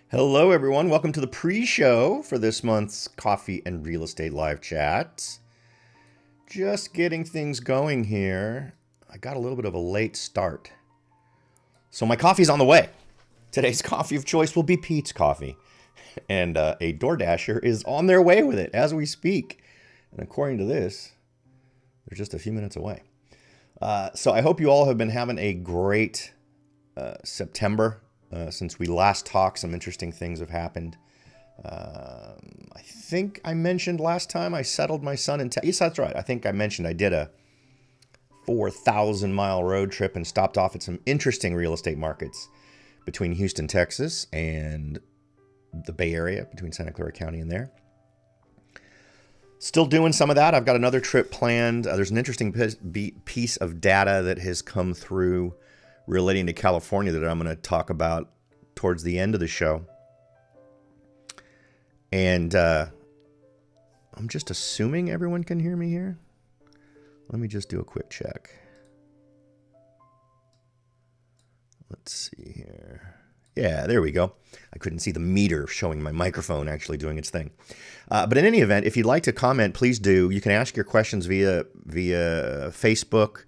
Hello, everyone. Welcome to the pre-show for this month's Coffee and Real Estate Live Chat. Just getting things going here. I got a little bit of a late start. So my coffee's on the way. Today's coffee of choice will be Pete's Coffee. And a DoorDasher is on their way with it as we speak. And according to this, they're just a few minutes away. So I hope you all have been having a great September. Since we last talked, some interesting things have happened. I think I mentioned last time I settled my son in Texas. Yes, that's right. I think I mentioned I did a 4,000-mile road trip and stopped off at some interesting real estate markets between Houston, Texas, and the Bay Area, between Santa Clara County and there. Still doing some of that. I've got another trip planned. There's an interesting piece of data that has come through relating to California that I'm going to talk about towards the end of the show. And I'm just assuming everyone can hear me here. Let me just do a quick check. Let's see here. Yeah, there we go. I couldn't see the meter showing my microphone actually doing its thing. But in any event, if you'd like to comment, please do. You can ask your questions via Facebook.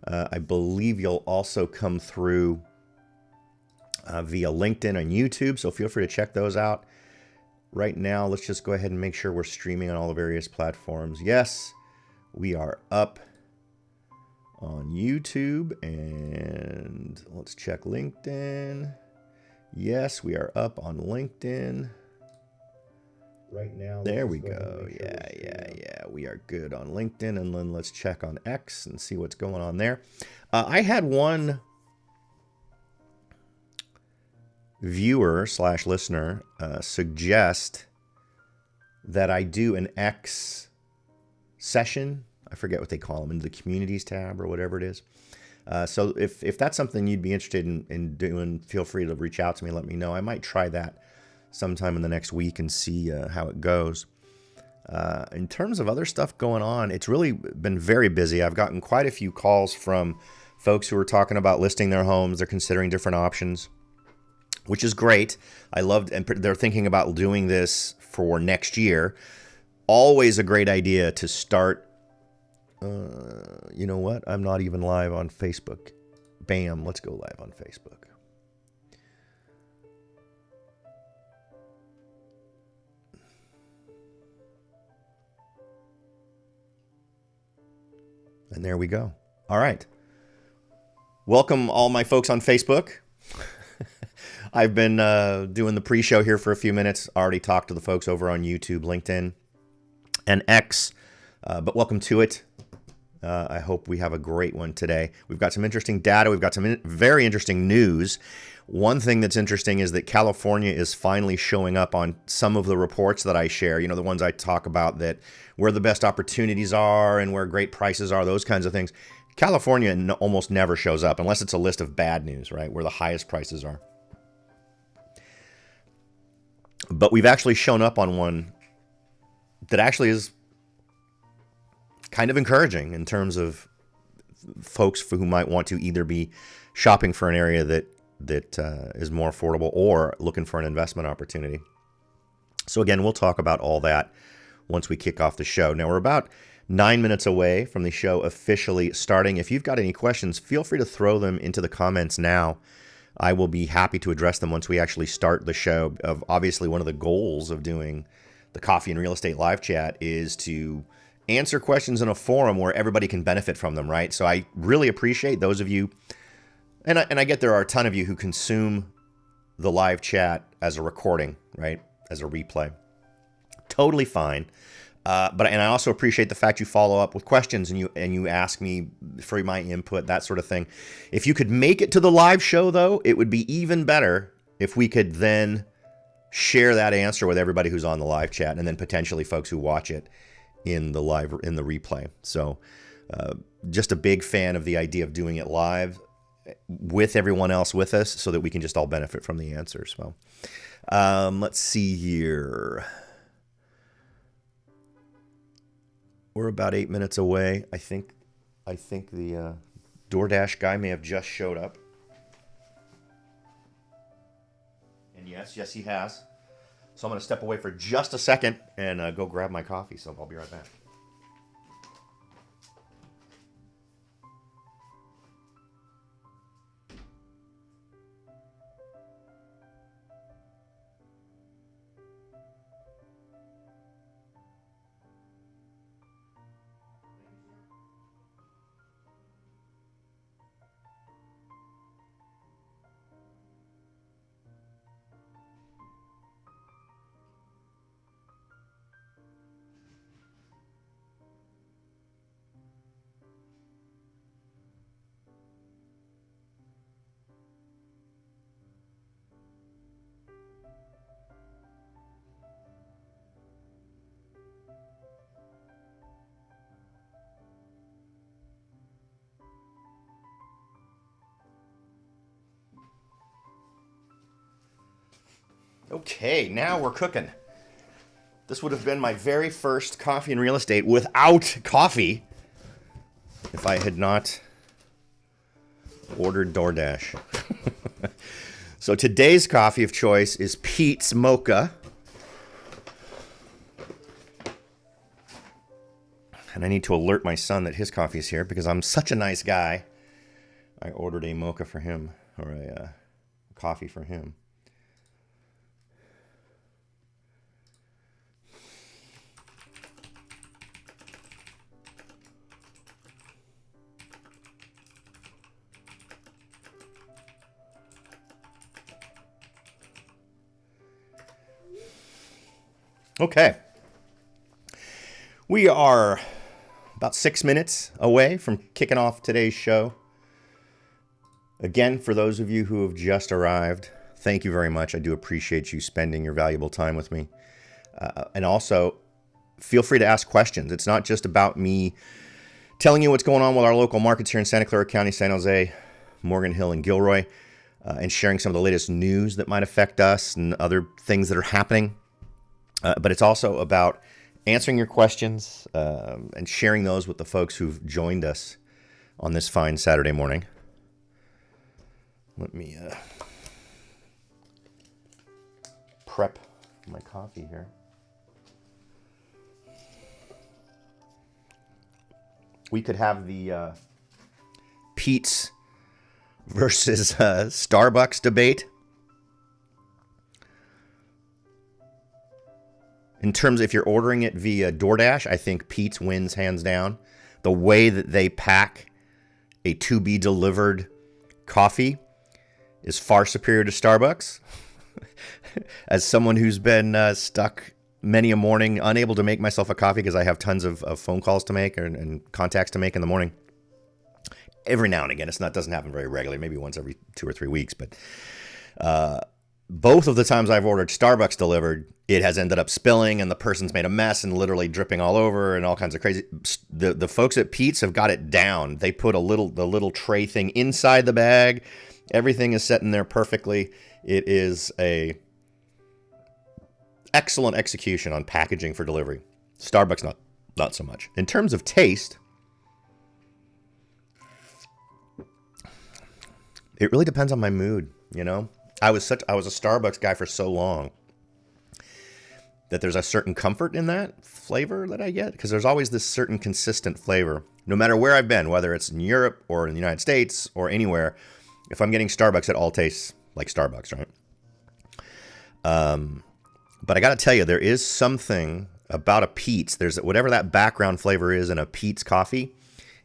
I believe you'll also come through via LinkedIn and YouTube, so feel free to check those out. Right now, let's just go ahead and make sure we're streaming on all the various platforms. Yes, we are up on YouTube, and let's check LinkedIn. Yes, we are up on LinkedIn. Right now, there we go. Yeah. We are good on LinkedIn, and then let's check on X and see what's going on there. I had one viewer / listener suggest that I do an X session. I forget what they call them, in the communities tab or whatever it is. So if that's something you'd be interested in doing, feel free to reach out to me and let me know. I might try that sometime in the next week and see how it goes. In terms of other stuff going on, it's really been very busy. I've gotten quite a few calls from folks who are talking about listing their homes. They're considering different options, which is great. I loved, and they're thinking about doing this for next year. Always a great idea to start. You know what? I'm not even live on Facebook. Bam, let's go live on Facebook. And there we go. All right. Welcome all my folks on Facebook. I've been doing the pre-show here for a few minutes. Already talked to the folks over on YouTube, LinkedIn, and X. But welcome to it. I hope we have a great one today. We've got some interesting data. We've got some very interesting news. One thing that's interesting is that California is finally showing up on some of the reports that I share. You know, the ones I talk about, that where the best opportunities are and where great prices are, those kinds of things. California almost never shows up unless it's a list of bad news, right? Where the highest prices are. But we've actually shown up on one that actually is kind of encouraging in terms of folks who might want to either be shopping for an area that is more affordable or looking for an investment opportunity. So again, we'll talk about all that once we kick off the show. Now, we're about 9 minutes away from the show officially starting. If you've got any questions, feel free to throw them into the comments now. I will be happy to address them once we actually start the show. Obviously, one of the goals of doing the Coffee and Real Estate Live Chat is to answer questions in a forum where everybody can benefit from them, right? So I really appreciate those of you, and I get there are a ton of you who consume the live chat as a recording, right? As a replay. Totally fine. But I also appreciate the fact you follow up with questions and you ask me for my input, that sort of thing. If you could make it to the live show, though, it would be even better if we could then share that answer with everybody who's on the live chat, and then potentially folks who watch it in the replay. So just a big fan of the idea of doing it live with everyone else with us so that we can just all benefit from the answers. Well, let's see here. We're about 8 minutes away. I think the DoorDash guy may have just showed up. And And yes, he has. So I'm going to step away for just a second and go grab my coffee. So I'll be right back. Okay, now we're cooking. This would have been my very first coffee in real estate without coffee if I had not ordered DoorDash. So today's coffee of choice is Pete's Mocha. And I need to alert my son that his coffee is here because I'm such a nice guy. I ordered a mocha for him, or a coffee for him. Okay. We are about 6 minutes away from kicking off today's show. Again, for those of you who have just arrived, thank you very much. I do appreciate you spending your valuable time with me. And also, feel free to ask questions. It's not just about me telling you what's going on with our local markets here in Santa Clara County, San Jose, Morgan, Hill, and Gilroy, and sharing some of the latest news that might affect us and other things that are happening. But it's also about answering your questions and sharing those with the folks who've joined us on this fine Saturday morning. Let me prep my coffee here. We could have the Pete's versus Starbucks debate. In terms of if you're ordering it via DoorDash, I think Pete's wins hands down. The way that they pack a to-be-delivered coffee is far superior to Starbucks. As someone who's been stuck many a morning, unable to make myself a coffee because I have tons of phone calls to make and contacts to make in the morning. Every now and again, it doesn't happen very regularly, maybe once every 2 or 3 weeks, but both of the times I've ordered Starbucks delivered, it has ended up spilling and the person's made a mess and literally dripping all over and all kinds of crazy. The folks at Pete's have got it down. They put the little tray thing inside the bag. Everything is set in there perfectly. It is a excellent execution on packaging for delivery. Starbucks not so much. In terms of taste, it really depends on my mood, you know? I was a Starbucks guy for so long that there's a certain comfort in that flavor that I get because there's always this certain consistent flavor. No matter where I've been, whether it's in Europe or in the United States or anywhere, if I'm getting Starbucks, it all tastes like Starbucks, right? But I got to tell you, there is something about a Pete's. There's whatever that background flavor is in a Pete's coffee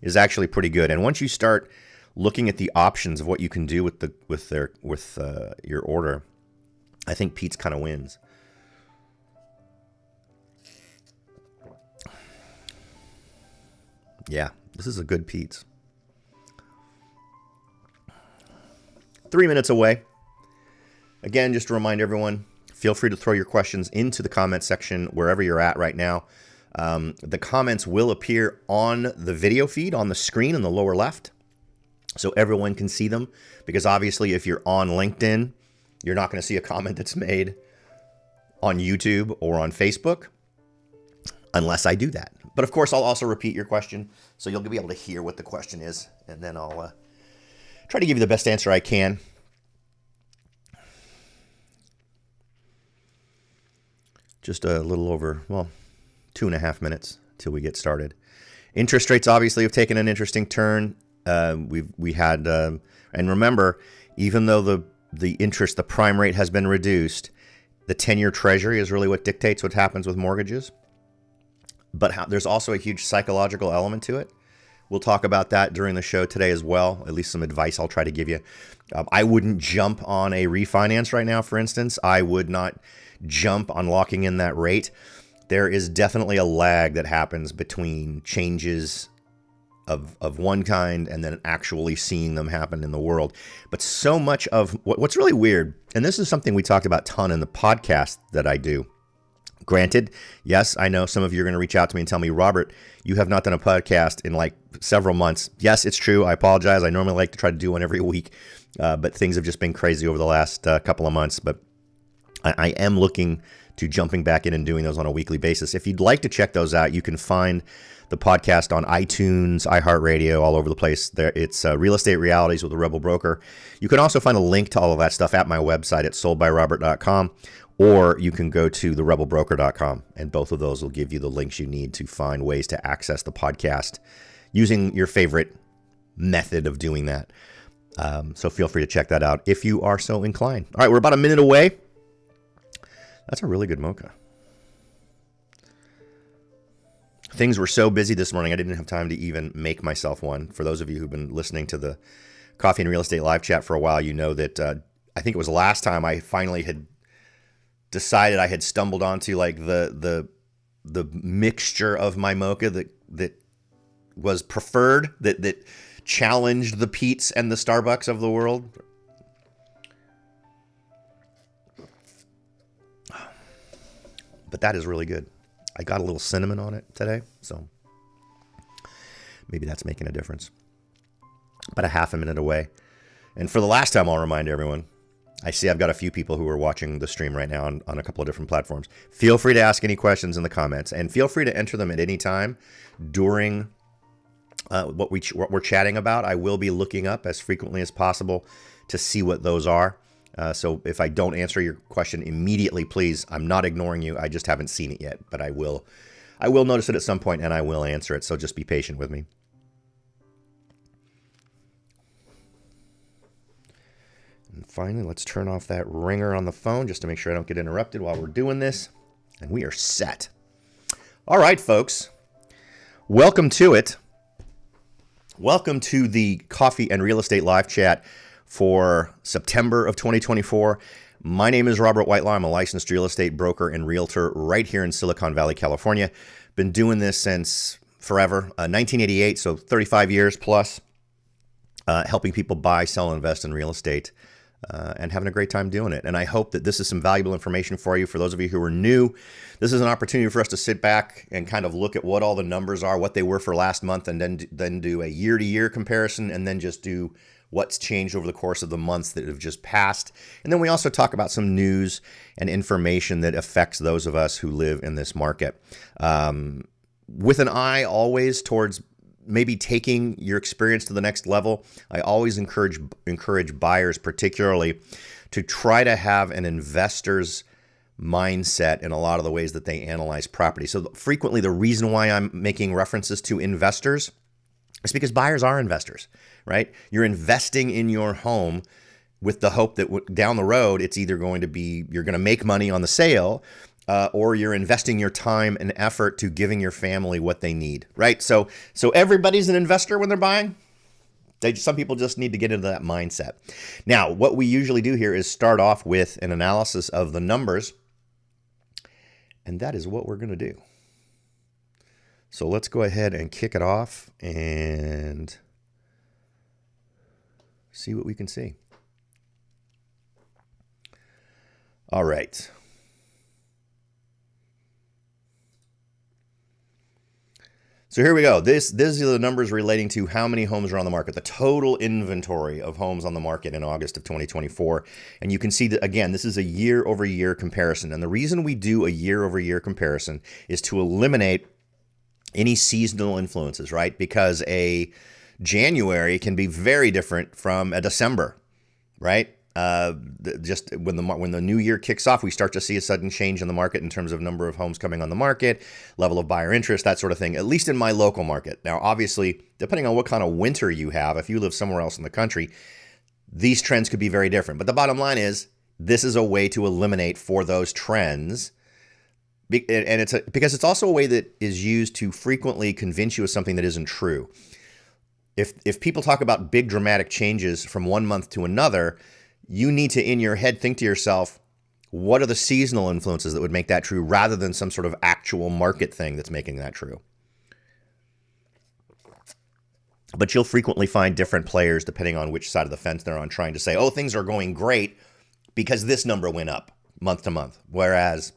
is actually pretty good. And once you start looking at the options of what you can do with your order, I think Pete's kind of wins. Yeah, this is a good Pete's. 3 minutes away. Again, just to remind everyone, feel free to throw your questions into the comment section wherever you're at right now. The comments will appear on the video feed on the screen in the lower left, so everyone can see them. Because obviously, if you're on LinkedIn, you're not going to see a comment that's made on YouTube or on Facebook unless I do that. But of course, I'll also repeat your question, so you'll be able to hear what the question is, and then I'll try to give you the best answer I can. Just a little over, 2.5 minutes till we get started. Interest rates obviously have taken an interesting turn. We had, and remember, even though the prime rate has been reduced, the 10-year Treasury is really what dictates what happens with mortgages. But there's also a huge psychological element to it. We'll talk about that during the show today as well, at least some advice I'll try to give you. I wouldn't jump on a refinance right now, for instance. I would not jump on locking in that rate. There is definitely a lag that happens between changes of one kind and then actually seeing them happen in the world. But so much of what's really weird, and this is something we talked about a ton in the podcast that I do. Granted, yes, I know some of you are going to reach out to me and tell me, Robert, you have not done a podcast in like several months. Yes, it's true. I apologize. I normally like to try to do one every week, but things have just been crazy over the last couple of months. But I am looking to jumping back in and doing those on a weekly basis. If you'd like to check those out, you can find the podcast on iTunes, iHeartRadio, all over the place. There, it's Real Estate Realities with the Rebel Broker. You can also find a link to all of that stuff at my website at soldbyrobert.com. Or you can go to therebelbroker.com, and both of those will give you the links you need to find ways to access the podcast using your favorite method of doing that. So feel free to check that out if you are so inclined. All right, we're about a minute away. That's a really good mocha. Things were so busy this morning, I didn't have time to even make myself one. For those of you who've been listening to the Coffee and Real Estate live chat for a while, you know that I think it was last time I finally had decided I had stumbled onto like the mixture of my mocha that was preferred, that challenged the Pete's and the Starbucks of the world. But that is really good. I got a little cinnamon on it today, so maybe that's making a difference. About a half a minute away. And for the last time, I'll remind everyone, I see I've got a few people who are watching the stream right now on a couple of different platforms. Feel free to ask any questions in the comments, and feel free to enter them at any time during what we're chatting about. I will be looking up as frequently as possible to see what those are. So if I don't answer your question immediately, please, I'm not ignoring you. I just haven't seen it yet, but I will notice it at some point, and I will answer it. So just be patient with me. And finally, let's turn off that ringer on the phone just to make sure I don't get interrupted while we're doing this. And we are set. All right, folks. Welcome to it. Welcome to the Coffee and Real Estate live chat for September of 2024. My name is Robert Whitelaw. I'm a licensed real estate broker and realtor right here in Silicon Valley, California. Been doing this since forever, 1988, so 35 years plus, helping people buy, sell, and invest in real estate. And having a great time doing it. And I hope that this is some valuable information for you. For those of you who are new, this is an opportunity for us to sit back and kind of look at what all the numbers are, what they were for last month, and then do a year-to-year comparison, and then just do what's changed over the course of the months that have just passed. And then we also talk about some news and information that affects those of us who live in this market. With an eye always towards maybe taking your experience to the next level, I always encourage buyers particularly to try to have an investor's mindset in a lot of the ways that they analyze property. So frequently the reason why I'm making references to investors is because buyers are investors, right? You're investing in your home with the hope that down the road, it's either going to be, you're going to make money on the sale, or you're investing your time and effort to giving your family what they need, right? So everybody's an investor when they're buying. Some people just need to get into that mindset. Now, what we usually do here is start off with an analysis of the numbers, and that is what we're going to do. So let's go ahead and kick it off and see what we can see. All right. So here we go. These are the numbers relating to how many homes are on the market, the total inventory of homes on the market in August of 2024. And you can see that, again, this is a year-over-year comparison. And the reason we do a year-over-year comparison is to eliminate any seasonal influences, right? Because a January can be very different from a December, right? Just when the new year kicks off, we start to see a sudden change in the market in terms of number of homes coming on the market, level of buyer interest, that sort of thing, at least in my local market. Now, obviously, depending on what kind of winter you have, if you live somewhere else in the country, these trends could be very different. But the bottom line is, this is a way to eliminate for those trends. And because it's also a way that is used to frequently convince you of something that isn't true. If people talk about big dramatic changes from one month to another, you need to, in your head, think to yourself, what are the seasonal influences that would make that true, rather than some sort of actual market thing that's making that true. But you'll frequently find different players, depending on which side of the fence they're on, trying to say, oh, things are going great because this number went up month to month. Whereas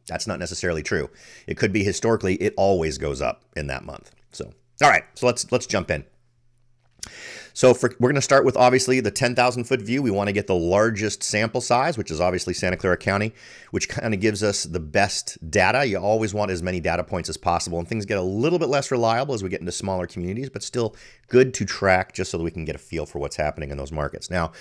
that's not necessarily true. It could be historically, it always goes up in that month. So, all right, so let's jump in. So we're going to start with, obviously, the 10,000 foot view. We want to get the largest sample size, which is obviously Santa Clara County, which kind of gives us the best data. You always want as many data points as possible, and things get a little bit less reliable as we get into smaller communities, but still good to track just so that we can get a feel for what's happening in those markets. Now,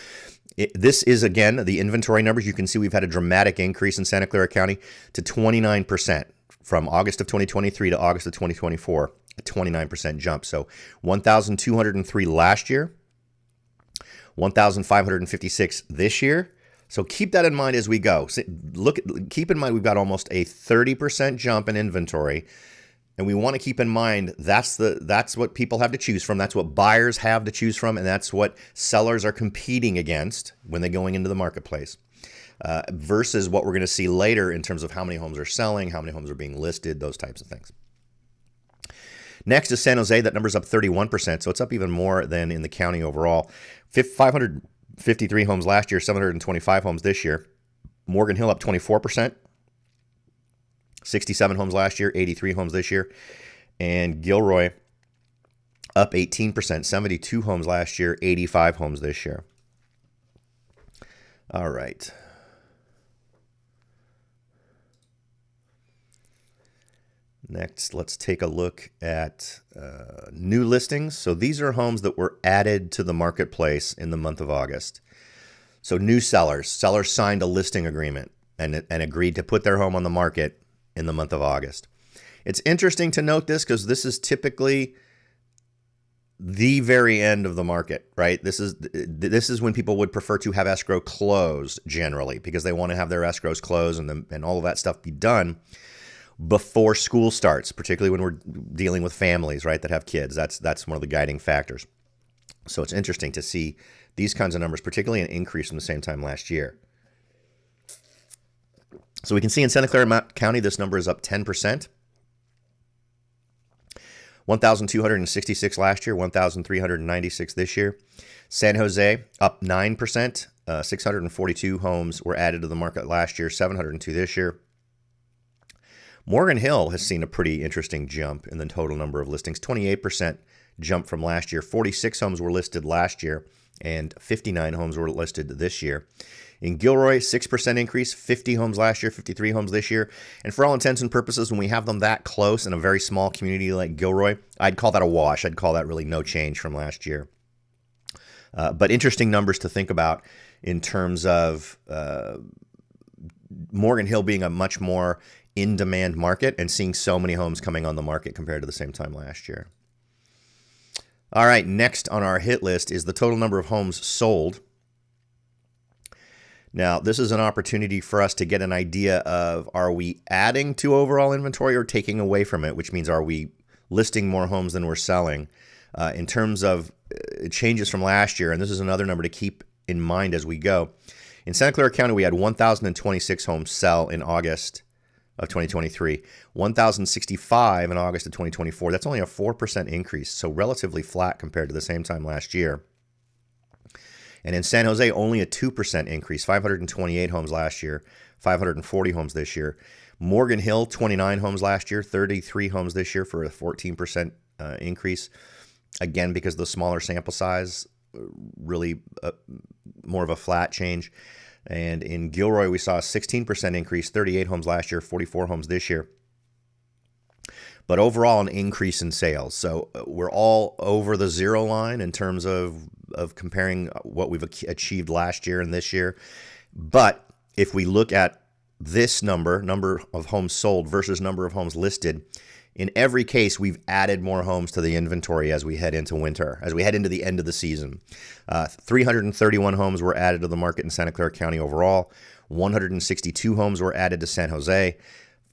this is, again, the inventory numbers. You can see we've had a dramatic increase in Santa Clara County to 29% from August of 2023 to August of 2024. A 29% jump. So 1,203 last year, 1,556 this year. So keep that in mind as we go. Keep in mind we've got almost a 30% jump in inventory, and we want to keep in mind that's what people have to choose from. That's what buyers have to choose from, and that's what sellers are competing against when they're going into the marketplace. Versus what we're going to see later in terms of how many homes are selling, how many homes are being listed, those types of things. Next is San Jose. That number's up 31%, so it's up even more than in the county overall. 553 homes last year, 725 homes this year. Morgan Hill up 24%, 67 homes last year, 83 homes this year. And Gilroy up 18%, 72 homes last year, 85 homes this year. All right. Next, let's take a look at new listings. So these are homes that were added to the marketplace in the month of August. So new sellers signed a listing agreement and agreed to put their home on the market in the month of August. It's interesting to note this because this is typically the very end of the market, right? This is when people would prefer to have escrow closed generally because they want to have their escrows closed and all of that stuff be done before school starts, particularly when we're dealing with families, right, that have kids. That's one of the guiding factors. So it's interesting to see these kinds of numbers, particularly an increase from the same time last year. So we can see in Santa Clara County, this number is up 10%. 1,266 last year, 1,396 this year. San Jose up 9%. 642 homes were added to the market last year, 702 this year. Morgan Hill has seen a pretty interesting jump in the total number of listings, 28% jump from last year. 46 homes were listed last year, and 59 homes were listed this year. In Gilroy, 6% increase, 50 homes last year, 53 homes this year. And for all intents and purposes, when we have them that close in a very small community like Gilroy, I'd call that a wash. I'd call that really no change from last year. But interesting numbers to think about in terms of Morgan Hill being a much more in-demand market and seeing so many homes coming on the market compared to the same time last year. All right, next on our hit list is the total number of homes sold. Now, this is an opportunity for us to get an idea of, are we adding to overall inventory or taking away from it, which means are we listing more homes than we're selling? In terms of changes from last year, and this is another number to keep in mind as we go. In Santa Clara County, we had 1,026 homes sell in August of 2023, 1,065 in August of 2024. That's only a 4% increase, so relatively flat compared to the same time last year. And in San Jose, only a 2% increase, 528 homes last year, 540 homes this year. Morgan Hill, 29 homes last year, 33 homes this year for a 14% increase. Again, because of the smaller sample size, really more of a flat change. And in Gilroy, we saw a 16% increase, 38 homes last year, 44 homes this year. But overall, an increase in sales. So we're all over the zero line in terms of of comparing what we've achieved last year and this year. But if we look at this number of homes sold versus number of homes listed, in every case, we've added more homes to the inventory as we head into winter, as we head into the end of the season. 331 homes were added to the market in Santa Clara County overall. 162 homes were added to San Jose.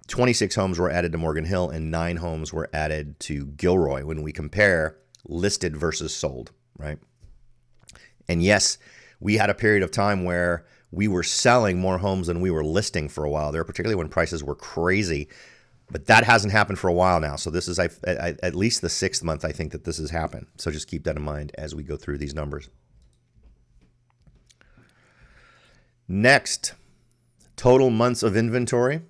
26 homes were added to Morgan Hill, and 9 homes were added to Gilroy when we compare listed versus sold, right? And yes, we had a period of time where we were selling more homes than we were listing for a while there, particularly when prices were crazy. But that hasn't happened for a while now. So this is at least the 6th month I think that this has happened. So just keep that in mind as we go through these numbers. Next, total months of inventory.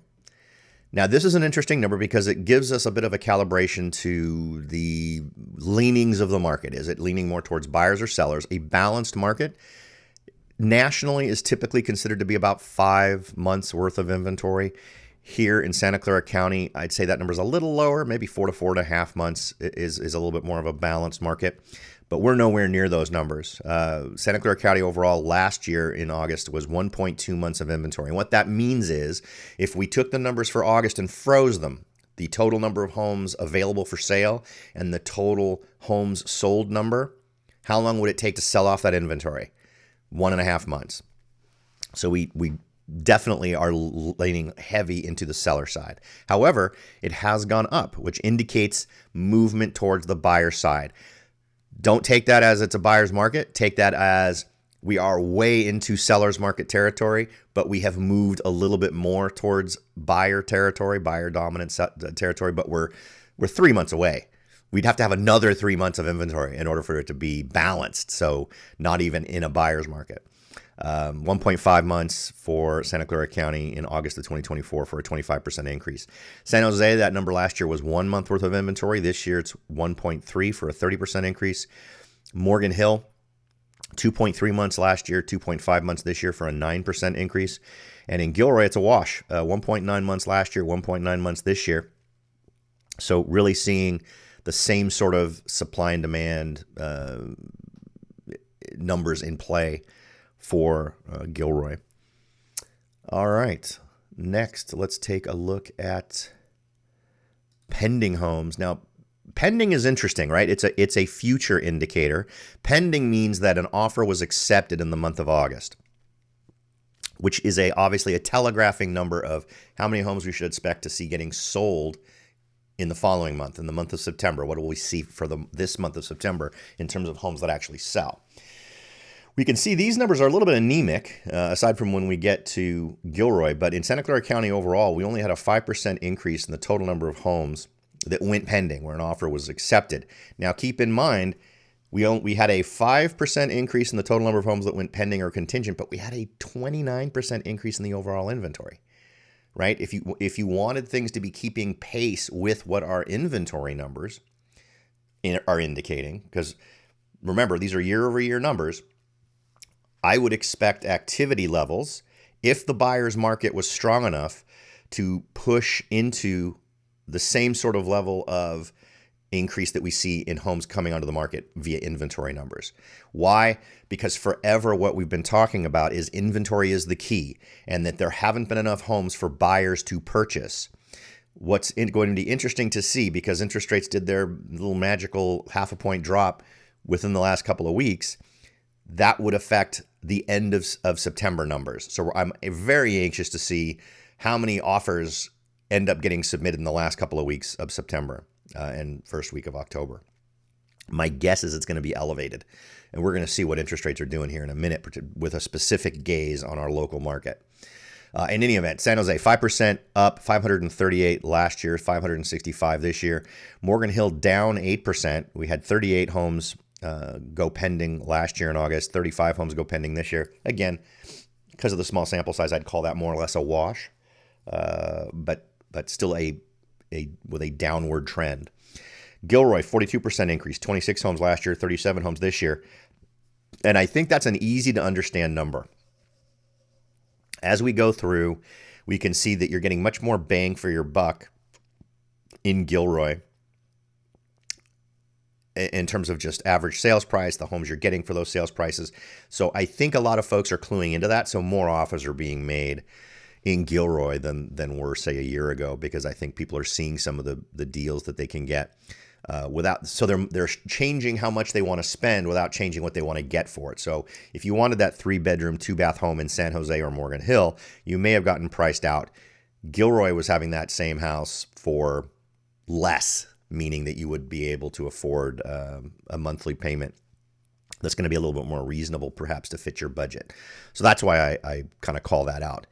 Now, this is an interesting number because it gives us a bit of a calibration to the leanings of the market. Is it leaning more towards buyers or sellers? A balanced market nationally is typically considered to be about 5 months worth of inventory. Here in Santa Clara County, I'd say that number is a little lower, maybe 4 to 4.5 months is a little bit more of a balanced market, but we're nowhere near those numbers. Santa Clara County overall last year in August was 1.2 months of inventory. And what that means is if we took the numbers for August and froze them, the total number of homes available for sale and the total homes sold number, how long would it take to sell off that inventory? 1.5 months. So we definitely are leaning heavy into the seller side. However, it has gone up, which indicates movement towards the buyer side. Don't take that as it's a buyer's market. Take that as we are way into seller's market territory, but we have moved a little bit more towards buyer territory, buyer dominant territory, but we're 3 months away. We'd have to have another 3 months of inventory in order for it to be balanced. So not even in a buyer's market. 1.5 months for Santa Clara County in August of 2024 for a 25% increase. San Jose, that number last year was 1 month worth of inventory. This year it's 1.3 for a 30% increase. Morgan Hill, 2.3 months last year, 2.5 months this year for a 9% increase. And in Gilroy, it's a wash. 1.9 months last year, 1.9 months this year. So really seeing the same sort of supply and demand numbers in play for Gilroy. All right. Next, let's take a look at pending homes. Now, pending is interesting, right? It's a future indicator. Pending means that an offer was accepted in the month of August, which is obviously a telegraphing number of how many homes we should expect to see getting sold in the following month, in the month of September. What will we see for this month of September in terms of homes that actually sell? We can see these numbers are a little bit anemic, aside from when we get to Gilroy, but in Santa Clara County overall, we only had a 5% increase in the total number of homes that went pending, where an offer was accepted. Now, keep in mind, we had a 5% increase in the total number of homes that went pending or contingent, but we had a 29% increase in the overall inventory, right? If you wanted things to be keeping pace with what our inventory numbers are indicating, because remember, these are year-over-year numbers, I would expect activity levels, if the buyer's market was strong enough, to push into the same sort of level of increase that we see in homes coming onto the market via inventory numbers. Why? Because forever what we've been talking about is inventory is the key, and that there haven't been enough homes for buyers to purchase. What's going to be interesting to see, because interest rates did their little magical 0.5 point drop within the last couple of weeks, that would affect the end of September numbers. So I'm very anxious to see how many offers end up getting submitted in the last couple of weeks of September and first week of October. My guess is it's going to be elevated. And we're going to see what interest rates are doing here in a minute with a specific gaze on our local market. In any event, San Jose, 5% up, 538 last year, 565 this year. Morgan Hill down 8%. We had 38 homes go pending last year in August, 35 homes go pending this year. Again, because of the small sample size, I'd call that more or less a wash, but still with a downward trend. Gilroy, 42% increase, 26 homes last year, 37 homes this year. And I think that's an easy to understand number. As we go through, we can see that you're getting much more bang for your buck in Gilroy in terms of just average sales price, the homes you're getting for those sales prices. So I think a lot of folks are cluing into that. So more offers are being made in Gilroy than were, say, a year ago, because I think people are seeing some of the deals that they can get without. So they're changing how much they want to spend without changing what they want to get for it. So if you wanted that 3-bedroom, 2-bath home in San Jose or Morgan Hill, you may have gotten priced out. Gilroy was having that same house for less, meaning that you would be able to afford a monthly payment that's going to be a little bit more reasonable, perhaps, to fit your budget. So that's why I kind of call that out.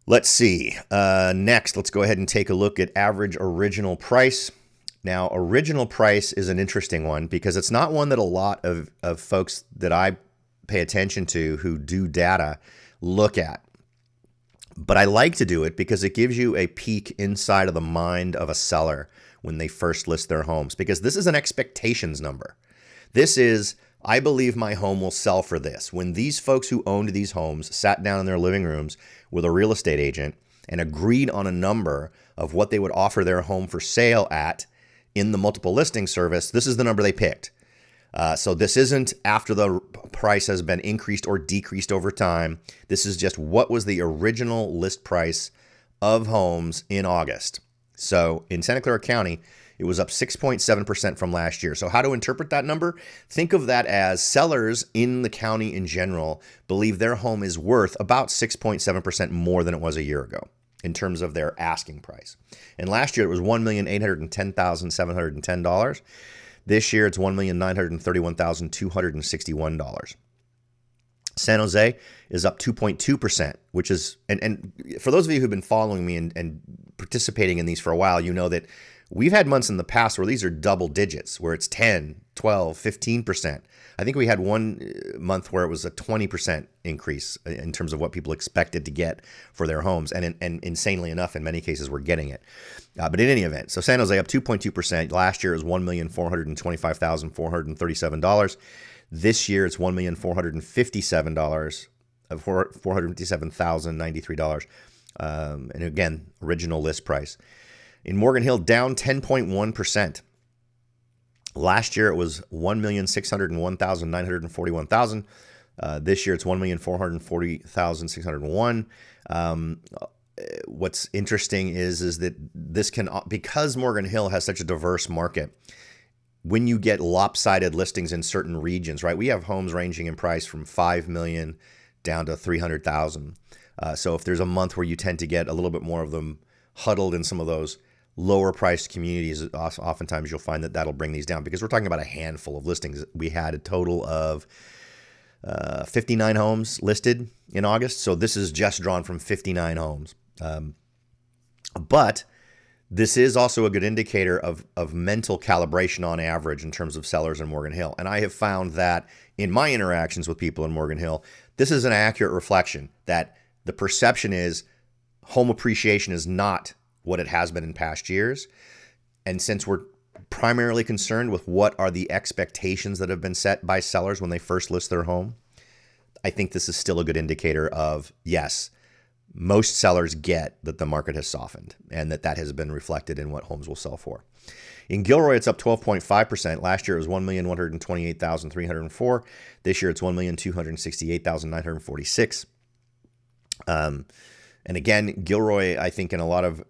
Let's see. Next, let's go ahead and take a look at average original price. Now, original price is an interesting one because it's not one that a lot of folks that I pay attention to who do data look at. But I like to do it because it gives you a peek inside of the mind of a seller when they first list their homes, because this is an expectations number. This is, I believe my home will sell for this. When these folks who owned these homes sat down in their living rooms with a real estate agent and agreed on a number of what they would offer their home for sale at in the multiple listing service, this is the number they picked. So this isn't after the price has been increased or decreased over time. This is just what was the original list price of homes in August. So in Santa Clara County, it was up 6.7% from last year. So how to interpret that number? Think of that as sellers in the county in general believe their home is worth about 6.7% more than it was a year ago in terms of their asking price. And last year it was $1,810,710. This year it's $1,931,261. San Jose is up 2.2%, which is, and for those of you who've been following me and participating in these for a while, you know that we've had months in the past where these are double digits, where it's 10, 12, 15%. I think we had one month where it was a 20% increase in terms of what people expected to get for their homes. And insanely enough, in many cases, we're getting it. But in any event, so San Jose up 2.2%. Last year it was $1,425,437. This year it's $1,457,000, $457,093. And again, original list price. In Morgan Hill, down 10.1%. Last year it was $1,601,941,000. This year it's $1,440,601. What's interesting is that this can, because Morgan Hill has such a diverse market, when you get lopsided listings in certain regions, right? We have homes ranging in price from $5 million down to $300,000. So if there's a month where you tend to get a little bit more of them huddled in some of those lower priced communities, oftentimes you'll find that that'll bring these down, because we're talking about a handful of listings. We had a total of 59 homes listed in August. So this is just drawn from 59 homes. But this is also a good indicator of mental calibration on average in terms of sellers in Morgan Hill. And I have found that in my interactions with people in Morgan Hill, this is an accurate reflection that the perception is home appreciation is not what it has been in past years. And since we're primarily concerned with what are the expectations that have been set by sellers when they first list their home, I think this is still a good indicator of, yes, most sellers get that the market has softened and that has been reflected in what homes will sell for. In Gilroy, it's up 12.5%. Last year, it was $1,128,304. This year, it's $1,268,946. And again, Gilroy, I think in a lot of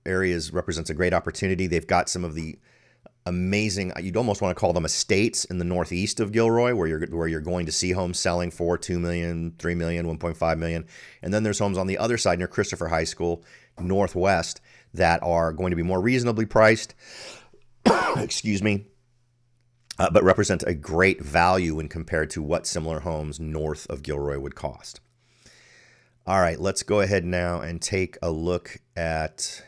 areas represents a great opportunity. They've got some of the amazing, you'd almost want to call them estates in the northeast of Gilroy, where you're going to see homes selling for $2 million, $3 million, $1.5 million. And then there's homes on the other side near Christopher High School, northwest, that are going to be more reasonably priced, excuse me, but represent a great value when compared to what similar homes north of Gilroy would cost. All right, let's go ahead now and take a look at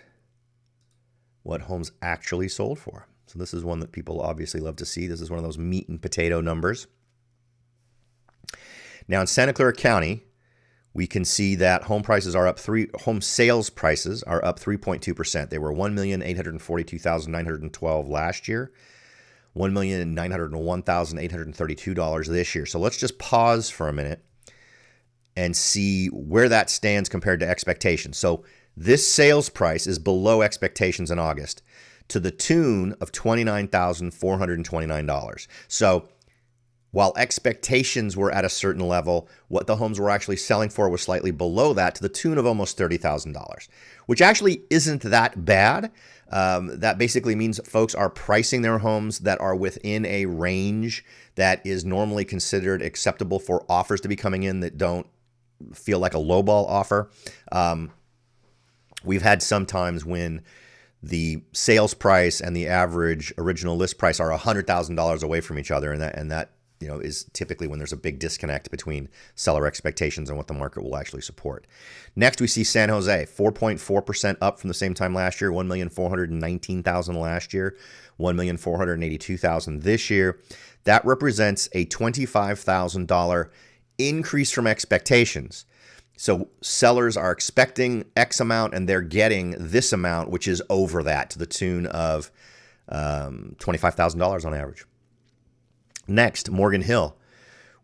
what homes actually sold for. So this is one that people obviously love to see. This is one of those meat and potato numbers. Now in Santa Clara County, we can see that home sales prices are up 3.2%. They were $1,842,912 last year, $1,901,832 this year. So let's just pause for a minute and see where that stands compared to expectations. So this sales price is below expectations in August. to the tune of $29,429. So while expectations were at a certain level, what the homes were actually selling for was slightly below that, to the tune of almost $30,000, which actually isn't that bad. That basically means folks are pricing their homes that are within a range that is normally considered acceptable for offers to be coming in that don't feel like a lowball offer. We've had some times when the sales price and the average original list price are $100,000 away from each other, and that is typically when there's a big disconnect between seller expectations and what the market will actually support. Next, we see San Jose, 4.4% up from the same time last year, 1,419,000 last year, 1,482,000 this year. That represents a $25,000 increase from expectations. So sellers are expecting X amount and they're getting this amount, which is over that, to the tune of $25,000 on average. Next, Morgan Hill.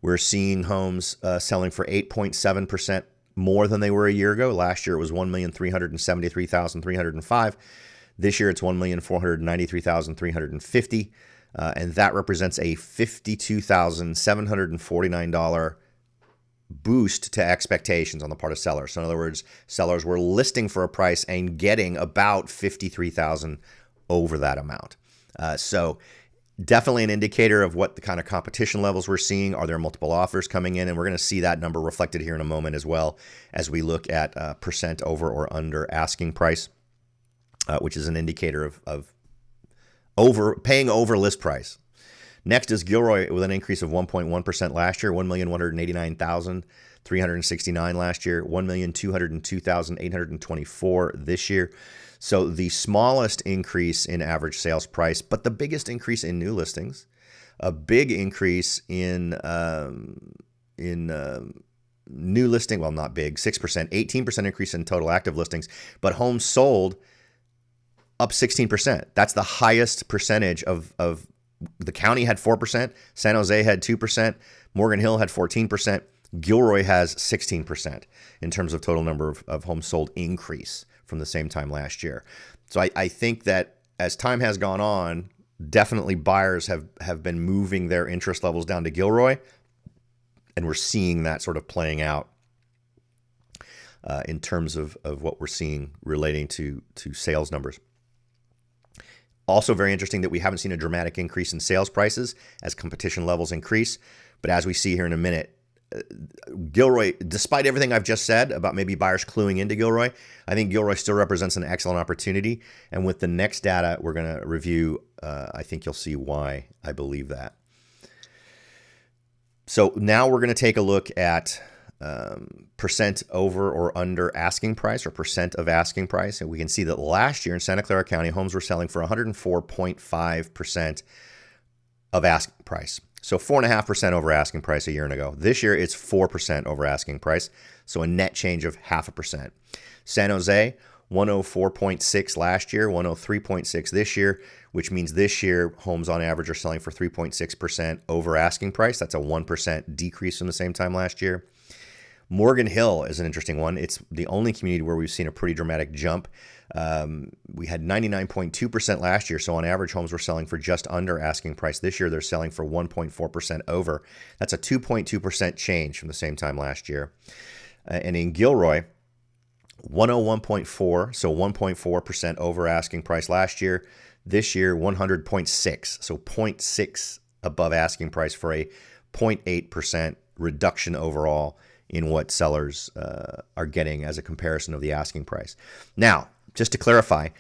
We're seeing homes selling for 8.7% more than they were a year ago. Last year it was 1,373,305. This year it's 1,493,350. And that represents a $52,749 boost to expectations on the part of sellers. So in other words, sellers were listing for a price and getting about $53,000 over that amount. So definitely an indicator of what the kind of competition levels we're seeing. Are there multiple offers coming in? And we're going to see that number reflected here in a moment, as well as we look at percent over or under asking price, which is an indicator of paying over list price. Next is Gilroy, with an increase of 1.1% last year, 1,189,369 last year, 1,202,824 this year. So the smallest increase in average sales price, but the biggest increase in new listings, a big increase in new listing. Well, not big, 6%, 18% increase in total active listings, but homes sold up 16%. That's the highest percentage of the county had 4%, San Jose had 2%, Morgan Hill had 14%, Gilroy has 16% in terms of total number of homes sold increase from the same time last year. So I think that as time has gone on, definitely buyers have been moving their interest levels down to Gilroy, and we're seeing that sort of playing out in terms of what we're seeing relating to sales numbers. Also very interesting that we haven't seen a dramatic increase in sales prices as competition levels increase. But as we see here in a minute, Gilroy, despite everything I've just said about maybe buyers cluing into Gilroy, I think Gilroy still represents an excellent opportunity. And with the next data we're going to review, I think you'll see why I believe that. So now we're going to take a look at percent over or under asking price, or percent of asking price. And we can see that last year in Santa Clara County, homes were selling for 104.5% of asking price. So 4.5% over asking price a year ago. This year, it's 4% over asking price, so a net change of 0.5%. San Jose, 104.6 last year, 103.6 this year, which means this year homes on average are selling for 3.6% over asking price. That's a 1% decrease from the same time last year. Morgan Hill is an interesting one. It's the only community where we've seen a pretty dramatic jump. We had 99.2% last year, so on average, homes were selling for just under asking price. This year, they're selling for 1.4% over. That's a 2.2% change from the same time last year. And in Gilroy, 101.4, so 1.4% over asking price last year. This year, 100.6, so 0.6 above asking price, for a 0.8% reduction overall in what sellers are getting as a comparison of the asking price. Now, just to clarify,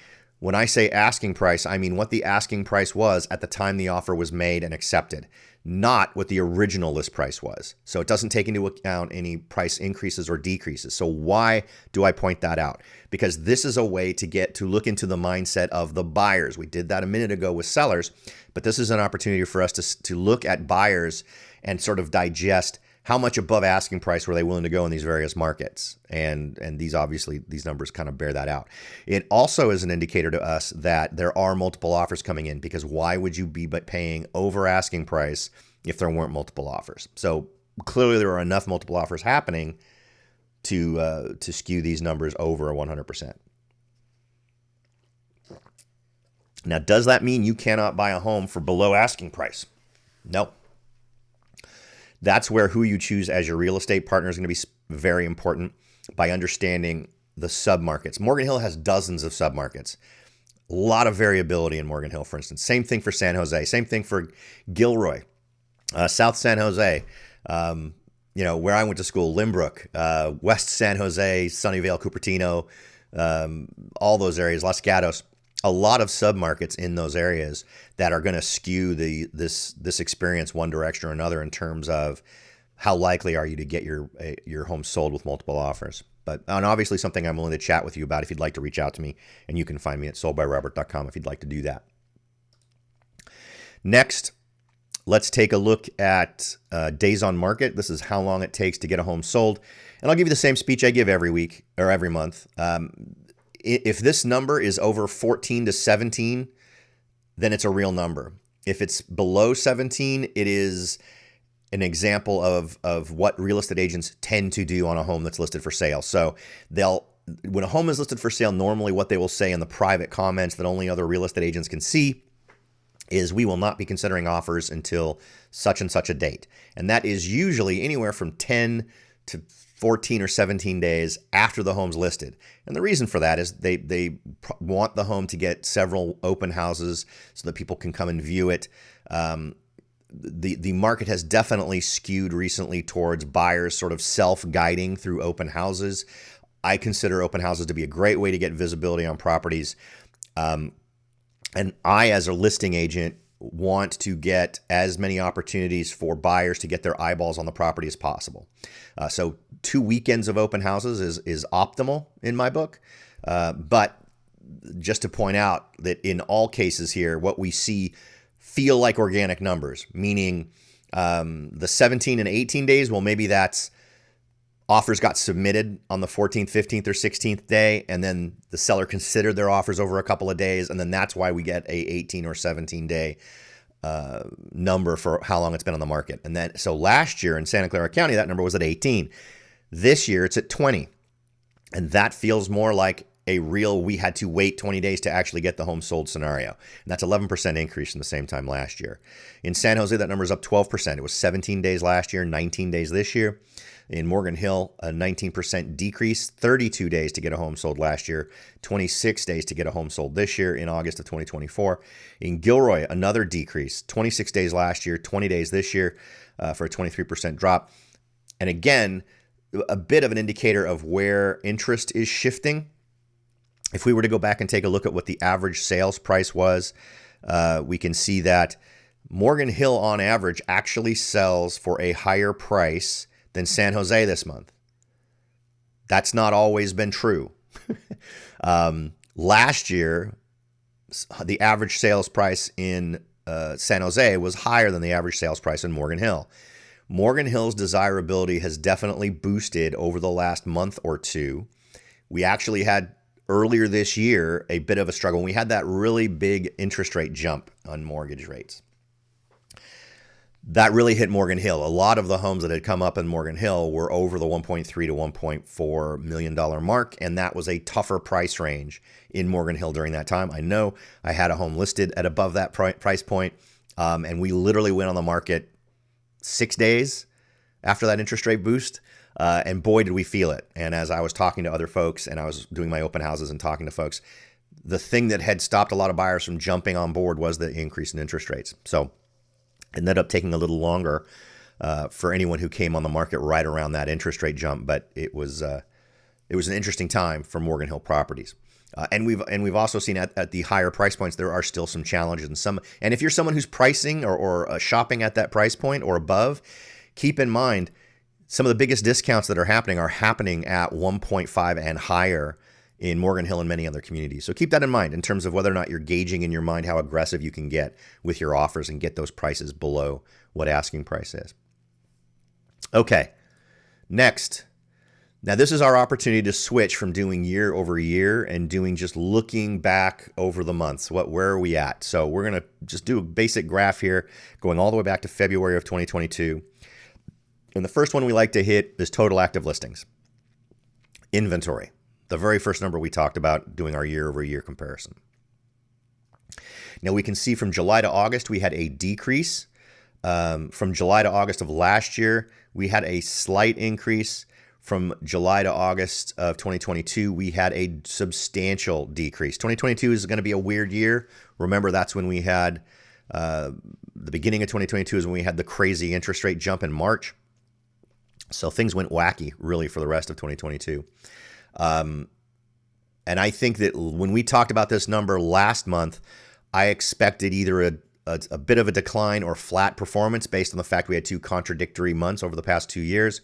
when I say asking price, I mean what the asking price was at the time the offer was made and accepted, not what the original list price was. So it doesn't take into account any price increases or decreases. So why do I point that out? Because this is a way to look into the mindset of the buyers. We did that a minute ago with sellers, but this is an opportunity for us to look at buyers and sort of digest how much above asking price were they willing to go in these various markets? And these numbers kind of bear that out. It also is an indicator to us that there are multiple offers coming in, because why would you be paying over asking price if there weren't multiple offers? So clearly there are enough multiple offers happening to skew these numbers over 100%. Now, does that mean you cannot buy a home for below asking price? No. That's where who you choose as your real estate partner is going to be very important, by understanding the submarkets. Morgan Hill has dozens of submarkets. A lot of variability in Morgan Hill, for instance. Same thing for San Jose. Same thing for Gilroy, South San Jose, where I went to school, Limbrook, West San Jose, Sunnyvale, Cupertino, all those areas, Los Gatos. A lot of submarkets in those areas that are going to skew this experience one direction or another in terms of how likely are you to get your home sold with multiple offers. And obviously something I'm willing to chat with you about if you'd like to reach out to me, and you can find me at soldbyrobert.com if you'd like to do that. Next, let's take a look at days on market. This is how long it takes to get a home sold. And I'll give you the same speech I give every week or every month. If this number is over 14 to 17, then it's a real number. If it's below 17, it is an example of what real estate agents tend to do on a home that's listed for sale. So when a home is listed for sale, normally what they will say in the private comments that only other real estate agents can see is, we will not be considering offers until such and such a date. And that is usually anywhere from 10 to 14 or 17 days after the home's listed. And the reason for that is they want the home to get several open houses so that people can come and view it. The market has definitely skewed recently towards buyers sort of self-guiding through open houses. I consider open houses to be a great way to get visibility on properties. And I, as a listing agent, want to get as many opportunities for buyers to get their eyeballs on the property as possible. So 2 weekends of open houses is optimal in my book. But just to point out that in all cases here, what we see feel like organic numbers, meaning the 17 and 18 days, well, maybe that's offers got submitted on the 14th, 15th, or 16th day, and then the seller considered their offers over a couple of days, and then that's why we get a 18 or 17 day number for how long it's been on the market. And then, so last year in Santa Clara County, that number was at 18. This year it's at 20. And that feels more like a real, we had to wait 20 days to actually get the home sold scenario. And that's 11% increase in the same time last year. In San Jose, that number is up 12%. It was 17 days last year, 19 days this year. In Morgan Hill, a 19% decrease, 32 days to get a home sold last year, 26 days to get a home sold this year in August of 2024. In Gilroy, another decrease, 26 days last year, 20 days this year, for a 23% drop. And again, a bit of an indicator of where interest is shifting. If we were to go back and take a look at what the average sales price was, we can see that Morgan Hill on average actually sells for a higher price than San Jose this month. That's not always been true. Last year, the average sales price in San Jose was higher than the average sales price in Morgan Hill. Morgan Hill's desirability has definitely boosted over the last month or two. We actually had earlier this year a bit of a struggle. We had that really big interest rate jump on mortgage rates. That really hit Morgan Hill. A lot of the homes that had come up in Morgan Hill were over the $1.3 to $1.4 million mark, and that was a tougher price range in Morgan Hill during that time. I know I had a home listed at above that price point, and we literally went on the market 6 days after that interest rate boost, and boy, did we feel it. And as I was talking to other folks and I was doing my open houses and talking to folks, the thing that had stopped a lot of buyers from jumping on board was the increase in interest rates. So it ended up taking a little longer for anyone who came on the market right around that interest rate jump, but it was an interesting time for Morgan Hill properties. And we've also seen at the higher price points there are still some challenges, and if you're someone who's pricing or shopping at that price point or above, keep in mind some of the biggest discounts that are happening at 1.5 and higher in Morgan Hill and many other communities. So keep that in mind in terms of whether or not you're gauging in your mind how aggressive you can get with your offers and get those prices below what asking price is. Okay, next. Now this is our opportunity to switch from doing year over year and doing just looking back over the months. Where are we at? So we're going to just do a basic graph here going all the way back to February of 2022. And the first one we like to hit is total active listings. Inventory. The very first number we talked about doing our year over year comparison. Now we can see from July to August, we had a decrease. From July to August of last year, we had a slight increase. From July to August of 2022, we had a substantial decrease. 2022 is going to be a weird year. Remember, that's when we had the beginning of 2022 is when we had the crazy interest rate jump in March. So things went wacky, really, for the rest of 2022. And I think that when we talked about this number last month, I expected either a bit of a decline or flat performance based on the fact we had two contradictory months over the past 2 years.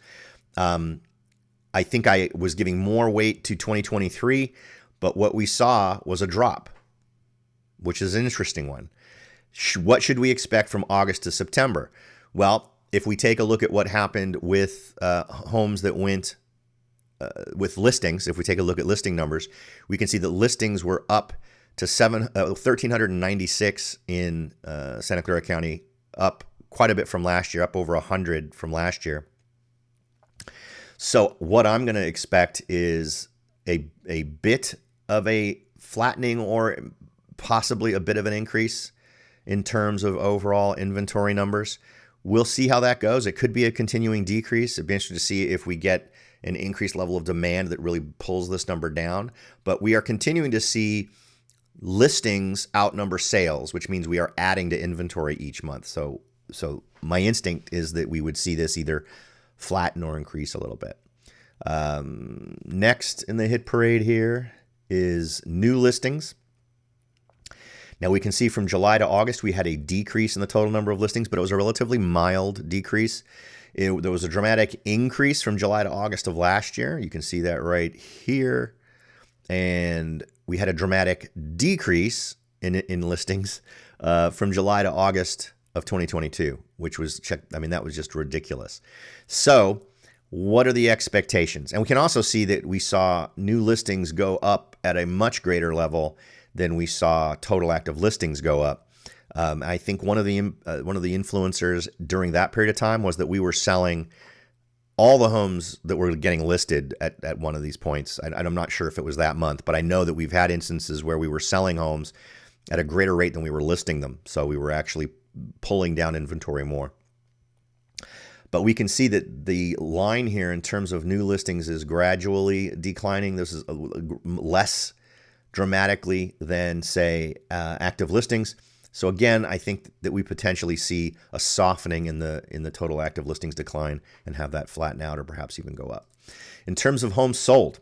I think I was giving more weight to 2023, but what we saw was a drop, which is an interesting one. What should we expect from August to September? Well, if we take a look at what happened with homes that went with listings, if we take a look at listing numbers, we can see that listings were up to 1,396 in Santa Clara County, up quite a bit from last year, up over 100 from last year. So what I'm going to expect is a bit of a flattening or possibly a bit of an increase in terms of overall inventory numbers. We'll see how that goes. It could be a continuing decrease. It'd be interesting to see if we get an increased level of demand that really pulls this number down. But we are continuing to see listings outnumber sales, which means we are adding to inventory each month. So my instinct is that we would see this either flatten or increase a little bit. Next in the hit parade here is new listings. Now we can see from July to August, we had a decrease in the total number of listings, but it was a relatively mild decrease. There was a dramatic increase from July to August of last year. You can see that right here. And we had a dramatic decrease in listings from July to August of 2022, which was that was just ridiculous. So what are the expectations? And we can also see that we saw new listings go up at a much greater level than we saw total active listings go up. I think one of the influencers during that period of time was that we were selling all the homes that were getting listed at one of these points. I'm not sure if it was that month, but I know that we've had instances where we were selling homes at a greater rate than we were listing them. So we were actually pulling down inventory more. But we can see that the line here in terms of new listings is gradually declining. This is less dramatically than, say, active listings. So again, I think that we potentially see a softening in the total active listings decline and have that flatten out or perhaps even go up. In terms of homes sold,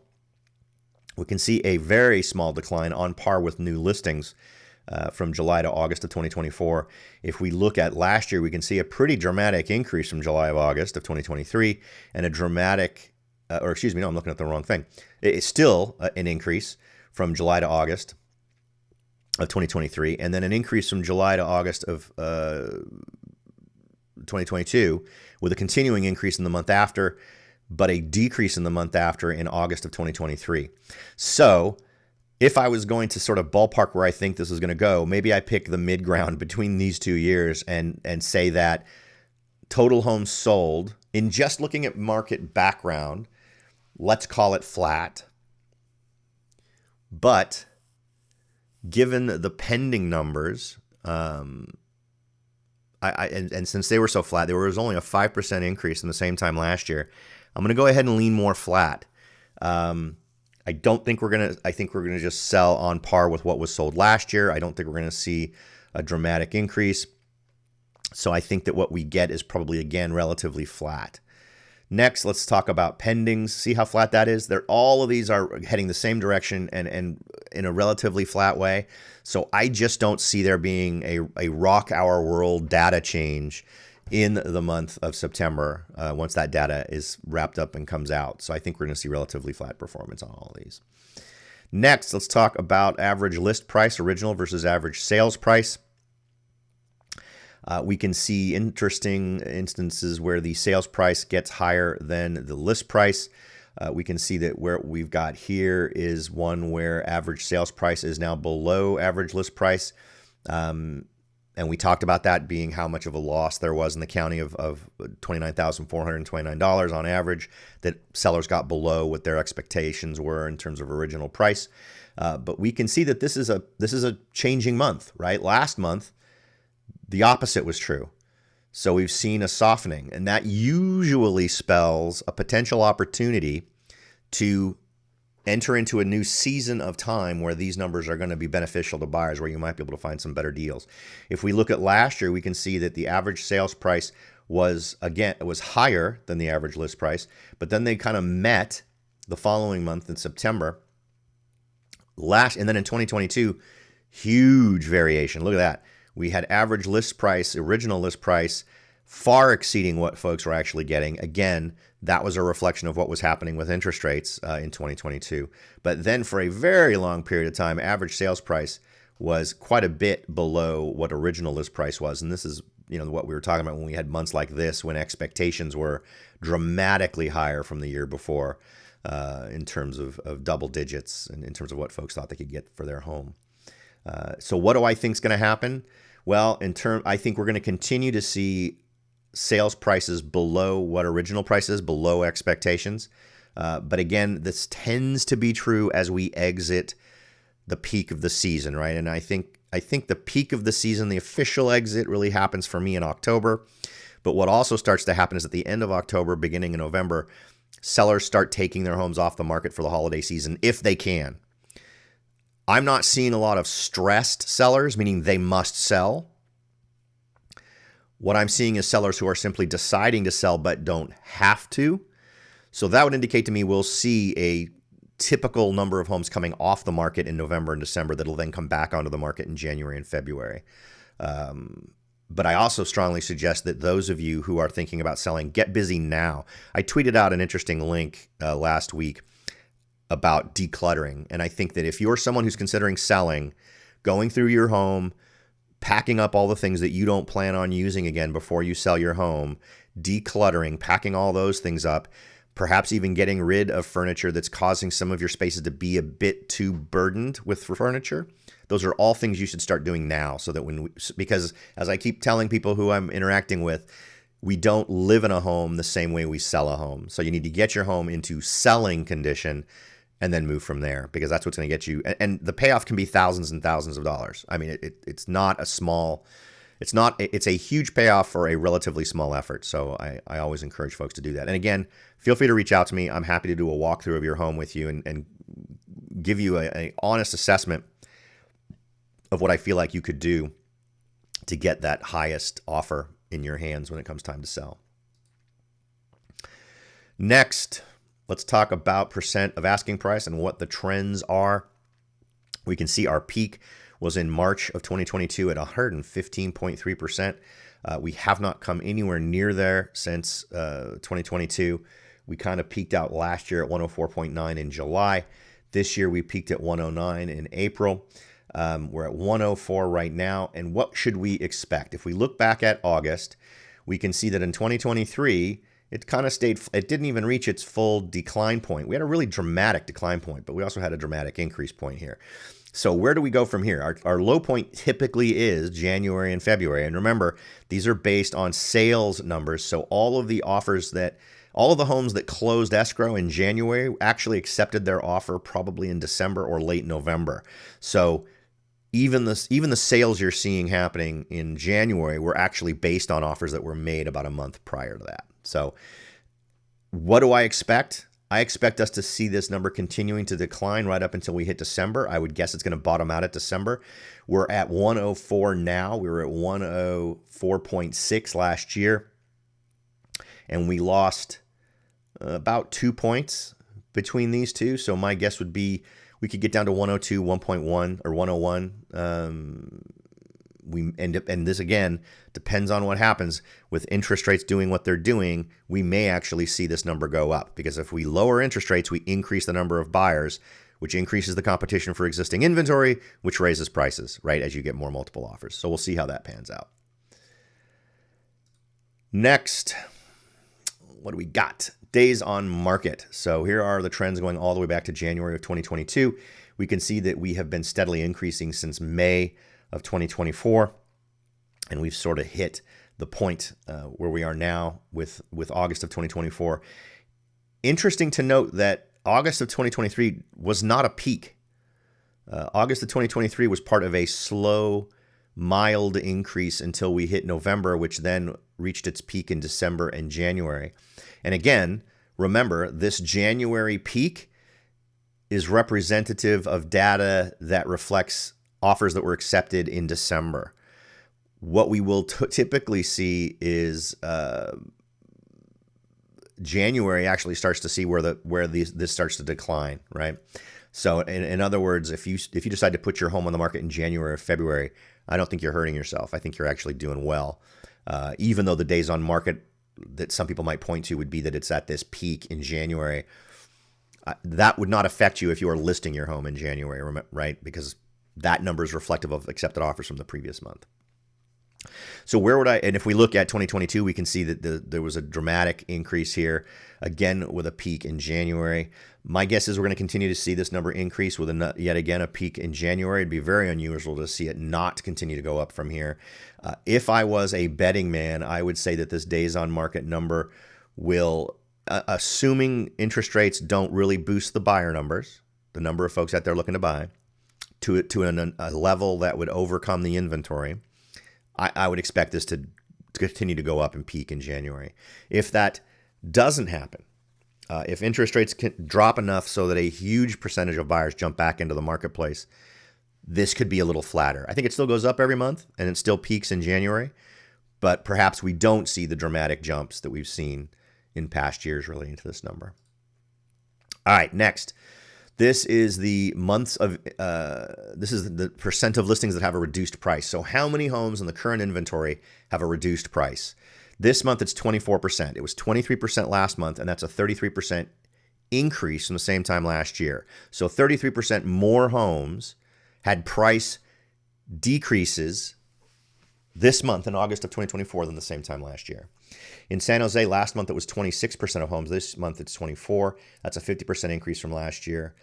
we can see a very small decline on par with new listings from July to August of 2024. If we look at last year, we can see a pretty dramatic increase from July to August of 2023 and a dramatic, I'm looking at the wrong thing. It's still an increase from July to August of 2023, and then an increase from July to August of 2022 with a continuing increase in the month after, but a decrease in the month after in August of 2023. So if I was going to sort of ballpark where I think this is going to go, maybe I pick the mid ground between these 2 years and say that total homes sold, in just looking at market background, let's call it flat. But given the pending numbers, and since they were so flat, there was only a 5% increase in the same time last year. I'm going to go ahead and lean more flat. I think we're going to just sell on par with what was sold last year. I don't think we're going to see a dramatic increase. So I think that what we get is probably, again, relatively flat. Next, let's talk about pendings. See how flat that is? All of these are heading the same direction and in a relatively flat way. So I just don't see there being a rock our world data change in the month of September once that data is wrapped up and comes out. So I think we're going to see relatively flat performance on all of these. Next, let's talk about average list price, original versus average sales price. We can see interesting instances where the sales price gets higher than the list price. We can see that where we've got here is one where average sales price is now below average list price. And we talked about that being how much of a loss there was in the county of $29,429 on average, that sellers got below what their expectations were in terms of original price. But we can see that this is a changing month, right? Last month, the opposite was true. So we've seen a softening, and that usually spells a potential opportunity to enter into a new season of time where these numbers are going to be beneficial to buyers, where you might be able to find some better deals. If we look at last year, we can see that the average sales price was higher than the average list price, but then they kind of met the following month in September. And then in 2022, huge variation. Look at that. We had average list price, original list price, far exceeding what folks were actually getting. Again, that was a reflection of what was happening with interest rates in 2022. But then for a very long period of time, average sales price was quite a bit below what original list price was. And this is, what we were talking about when we had months like this, when expectations were dramatically higher from the year before in terms of double digits and in terms of what folks thought they could get for their home. So what do I think is going to happen? Well, I think we're going to continue to see sales prices below what original price is, below expectations. But again, this tends to be true as we exit the peak of the season, right? And I think the peak of the season, the official exit, really happens for me in October. But what also starts to happen is at the end of October, beginning in November, sellers start taking their homes off the market for the holiday season if they can. I'm not seeing a lot of stressed sellers, meaning they must sell. What I'm seeing is sellers who are simply deciding to sell but don't have to. So that would indicate to me we'll see a typical number of homes coming off the market in November and December that'll then come back onto the market in January and February. But I also strongly suggest that those of you who are thinking about selling, get busy now. I tweeted out an interesting link last week about decluttering. And I think that if you're someone who's considering selling, going through your home, packing up all the things that you don't plan on using again before you sell your home, decluttering, packing all those things up, perhaps even getting rid of furniture that's causing some of your spaces to be a bit too burdened with furniture. Those are all things you should start doing now, so that because as I keep telling people who I'm interacting with, we don't live in a home the same way we sell a home. So you need to get your home into selling condition and then move from there, because that's what's going to get you. And the payoff can be thousands and thousands of dollars. I mean, it's not a small, it's a huge payoff for a relatively small effort. So I always encourage folks to do that. And again, feel free to reach out to me. I'm happy to do a walkthrough of your home with you and give you an honest assessment of what I feel like you could do to get that highest offer in your hands when it comes time to sell. Next, let's talk about percent of asking price and what the trends are. We can see our peak was in March of 2022 at 115.3%. We have not come anywhere near there since 2022. We kind of peaked out last year at 104.9 in July. This year we peaked at 109 in April. We're at 104 right now. And what should we expect? If we look back at August, we can see that in 2023, it kind of stayed, it didn't even reach its full decline point. We had a really dramatic decline point, but we also had a dramatic increase point here. So where do we go from here? Our low point typically is January and February. And remember, these are based on sales numbers. So all of the homes that closed escrow in January actually accepted their offer probably in December or late November. So even the sales you're seeing happening in January were actually based on offers that were made about a month prior to that. So what do I expect? I expect us to see this number continuing to decline right up until we hit December. I would guess it's going to bottom out at December. We're at 104 now. We were at 104.6 last year. And we lost about 2 points between these two. So my guess would be we could get down to 102, 1.1 or 101. And this again depends on what happens with interest rates doing what they're doing. We may actually see this number go up, because if we lower interest rates, we increase the number of buyers, which increases the competition for existing inventory, which raises prices, right, as you get more multiple offers. So we'll see how that pans out. Next, what do we got? Days on market. So here are the trends going all the way back to January of 2022. We can see that we have been steadily increasing since May of 2024. and we've sort of hit the point where we are now with August of 2024. Interesting to note that August of 2023 was not a peak. August of 2023 was part of a slow, mild increase until we hit November, which then reached its peak in December and January. And again, remember, this January peak is representative of data that reflects offers that were accepted in December. What we will typically see is January actually starts to see where this starts to decline, right? So in other words, if you decide to put your home on the market in January or February, I don't think you're hurting yourself. I think you're actually doing well, even though the days on market that some people might point to would be that it's at this peak in January. That would not affect you if you are listing your home in January, right? Because that number is reflective of accepted offers from the previous month. So where would and if we look at 2022, we can see that there was a dramatic increase here, again, with a peak in January. My guess is we're going to continue to see this number increase with yet again a peak in January. It'd be very unusual to see it not continue to go up from here. If I was a betting man, I would say that this days on market number will, assuming interest rates don't really boost the buyer numbers, the number of folks out there looking to buy, to a level that would overcome the inventory, I would expect this to continue to go up and peak in January. If that doesn't happen, if interest rates can drop enough so that a huge percentage of buyers jump back into the marketplace, this could be a little flatter. I think it still goes up every month and it still peaks in January, but perhaps we don't see the dramatic jumps that we've seen in past years relating to this number. All right, next. This is the this is the percent of listings that have a reduced price. So how many homes in the current inventory have a reduced price? This month, it's 24%. It was 23% last month, and that's a 33% increase from the same time last year. So 33% more homes had price decreases this month in August of 2024 than the same time last year. In San Jose, last month it was 26% of homes. This month it's 24%. That's a 50% increase from last year.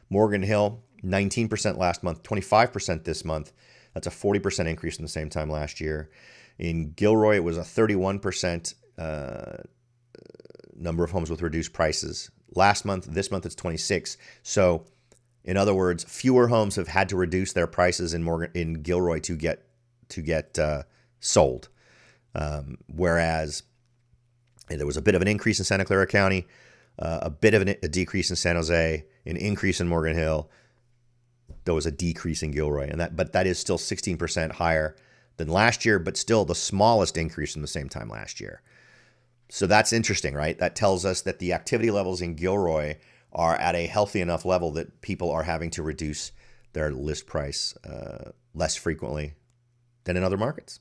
Morgan Hill, 19% last month, 25% this month. That's a 40% increase from the same time last year. In Gilroy, it was a 31% number of homes with reduced prices. Last month, this month it's 26%. So, in other words, fewer homes have had to reduce their prices in Gilroy to get sold. Whereas there was a bit of an increase in Santa Clara County, a bit of a decrease in San Jose, an increase in Morgan Hill. There was a decrease in Gilroy, but that is still 16% higher than last year, but still the smallest increase from the same time last year. So that's interesting, right? That tells us that the activity levels in Gilroy are at a healthy enough level that people are having to reduce their list price less frequently than in other markets.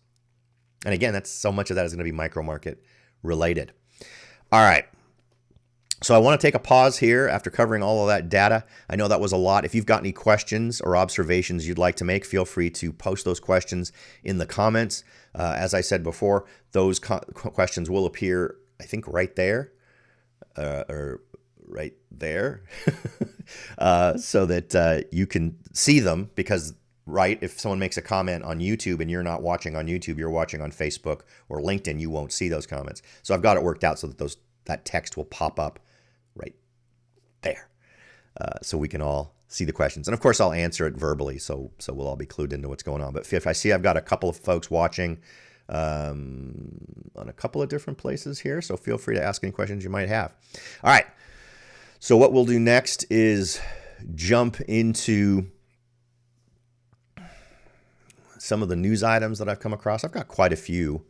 And again, that's so much of that is going to be micro market related. All right. So I want to take a pause here after covering all of that data. I know that was a lot. If you've got any questions or observations you'd like to make, feel free to post those questions in the comments. As I said before, those questions will appear, I think, right there, or right there, so that you can see them, because right, if someone makes a comment on YouTube and you're not watching on YouTube, you're watching on Facebook or LinkedIn, you won't see those comments. So I've got it worked out so that that text will pop up right there, so we can all see the questions. And of course, I'll answer it verbally, so we'll all be clued into what's going on. But if I see I've got a couple of folks watching on a couple of different places here, so feel free to ask any questions you might have. All right. So what we'll do next is jump into some of the news items that I've come across. I've got quite a few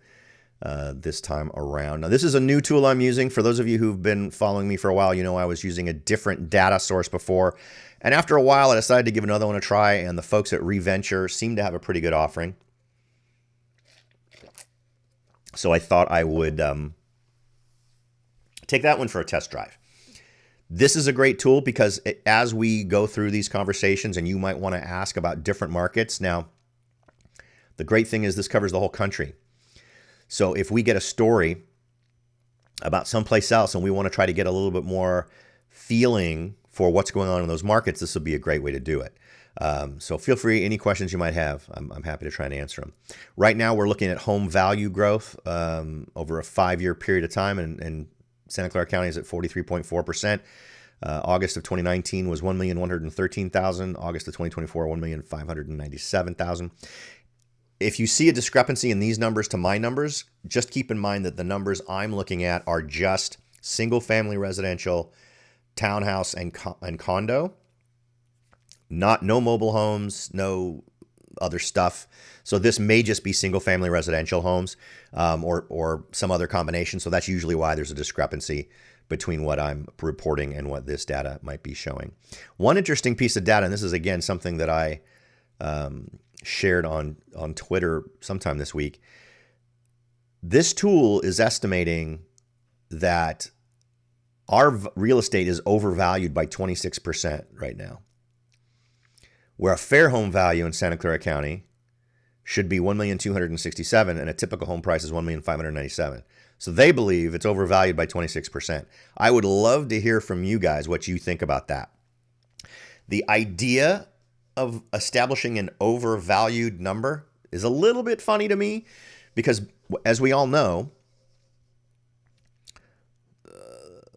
this time around. Now, this is a new tool I'm using. For those of you who've been following me for a while, you know I was using a different data source before. And after a while, I decided to give another one a try, and the folks at Reventure seem to have a pretty good offering. So I thought I would take that one for a test drive. This is a great tool because as we go through these conversations, and you might want to ask about different markets. Now, the great thing is this covers the whole country. So if we get a story about someplace else and we want to try to get a little bit more feeling for what's going on in those markets, this will be a great way to do it. So feel free, any questions you might have, I'm happy to try and answer them. Right now, we're looking at home value growth over a 5-year period of time, and Santa Clara County is at 43.4%. August of 2019 was 1,113,000. August of 2024, 1,597,000. If you see a discrepancy in these numbers to my numbers, just keep in mind that the numbers I'm looking at are just single-family residential, townhouse, and condo. No mobile homes, no other stuff. So this may just be single-family residential homes, or some other combination. So that's usually why there's a discrepancy between what I'm reporting and what this data might be showing. One interesting piece of data, and this is again something that I shared on Twitter sometime this week. This tool is estimating that our real estate is overvalued by 26% right now, where a fair home value in Santa Clara County should be $1,267,000 and a typical home price is $1,597,000. So they believe it's overvalued by 26%. I would love to hear from you guys what you think about that. The idea of establishing an overvalued number is a little bit funny to me because, as we all know,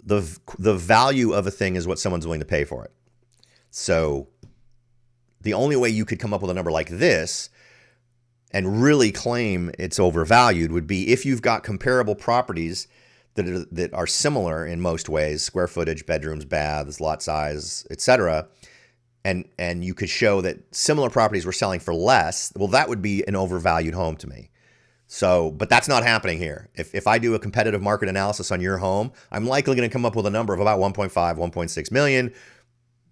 the value of a thing is what someone's willing to pay for it. So the only way you could come up with a number like this and really claim it's overvalued would be if you've got comparable properties that are similar in most ways, square footage, bedrooms, baths, lot size, etc., and you could show that similar properties were selling for less. Well, that would be an overvalued home to me. So, but that's not happening here. If I do a competitive market analysis on your home, I'm likely going to come up with a number of about 1.5, 1.6 million.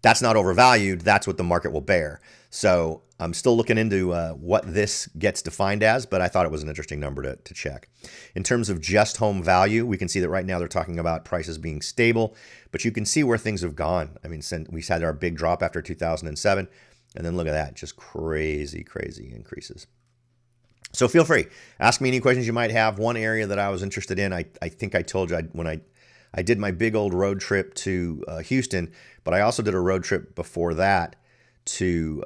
That's not overvalued. That's what the market will bear. So I'm still looking into what this gets defined as, but I thought it was an interesting number to check. In terms of just home value, we can see that right now they're talking about prices being stable, but you can see where things have gone. I mean, we had our big drop after 2007, and then look at that, just crazy, crazy increases. So feel free. Ask me any questions you might have. One area that I was interested in, I think I told you when I did my big old road trip to Houston, but I also did a road trip before that to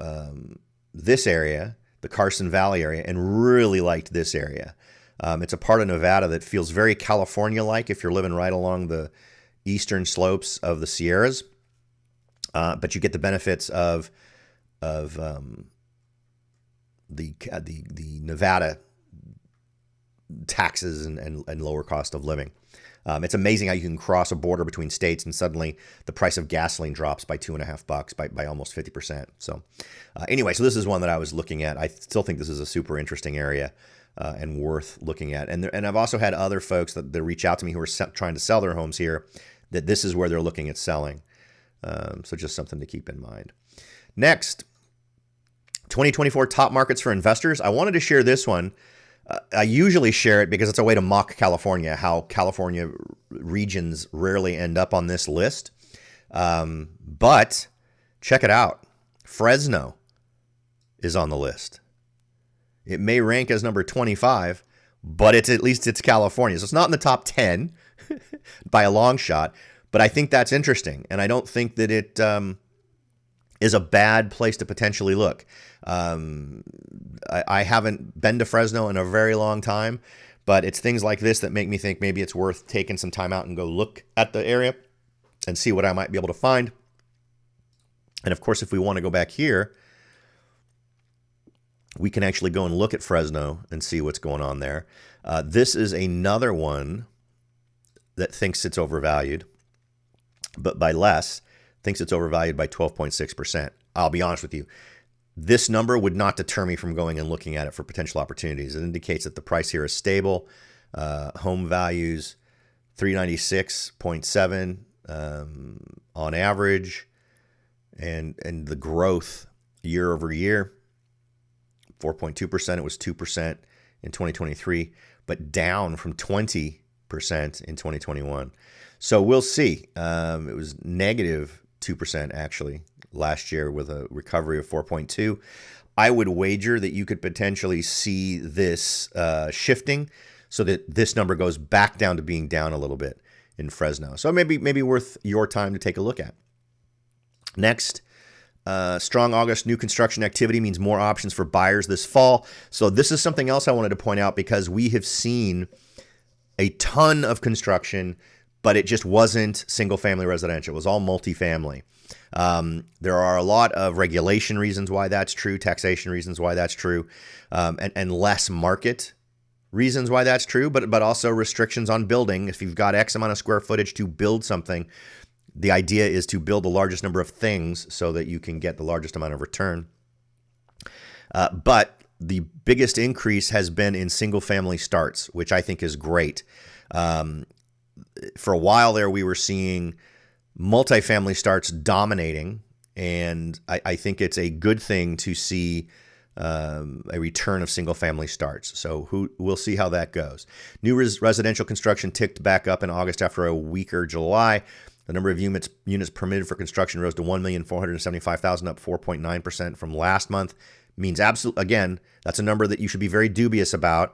this area, the Carson Valley area, and really liked this area. It's a part of Nevada that feels very California-like if you're living right along the eastern slopes of the Sierras, but you get the benefits of the Nevada taxes and lower cost of living. It's amazing how you can cross a border between states and suddenly the price of gasoline drops by $2.50 by almost 50%. So anyway, so this is one that I was looking at. I still think this is a super interesting area and worth looking at. And I've also had other folks that reach out to me who are trying to sell their homes here, that this is where they're looking at selling. So just something to keep in mind. Next, 2024 top markets for investors. I wanted to share this one. I usually share it because it's a way to mock California, how California regions rarely end up on this list. But check it out. Fresno is on the list. It may rank as number 25, but at least it's California. So it's not in the top 10 by a long shot, but I think that's interesting. And I don't think that it is a bad place to potentially look. I haven't been to Fresno in a very long time, but it's things like this that make me think maybe it's worth taking some time out and go look at the area and see what I might be able to find. And of course, if we want to go back here, we can actually go and look at Fresno and see what's going on there. This is another one that thinks it's overvalued, but by less, thinks it's overvalued by 12.6%. I'll be honest with you. This number would not deter me from going and looking at it for potential opportunities. It indicates that the price here is stable. Home values, 396.7 on average. And the growth year over year, 4.2%. It was 2% in 2023, but down from 20% in 2021. So we'll see. It was negative 2% actually last year with a recovery of 4.2. I would wager that you could potentially see this shifting so that this number goes back down to being down a little bit in Fresno. So maybe worth your time to take a look at. Next, Strong August new construction activity means more options for buyers this fall. So this is something else I wanted to point out because we have seen a ton of construction, but it just wasn't single-family residential. It was all multifamily. There are a lot of regulation reasons why that's true, taxation reasons why that's true, and less market reasons why that's true, but also restrictions on building. If you've got X amount of square footage to build something, the idea is to build the largest number of things so that you can get the largest amount of return. But the biggest increase has been in single-family starts, which I think is great. For a while there, we were seeing multifamily starts dominating, and I think it's a good thing to see a return of single-family starts. So we'll see how that goes. New residential construction ticked back up in August after a weaker July. The number of units permitted for construction rose to 1,475,000, up 4.9% from last month. Means again, that's a number that you should be very dubious about.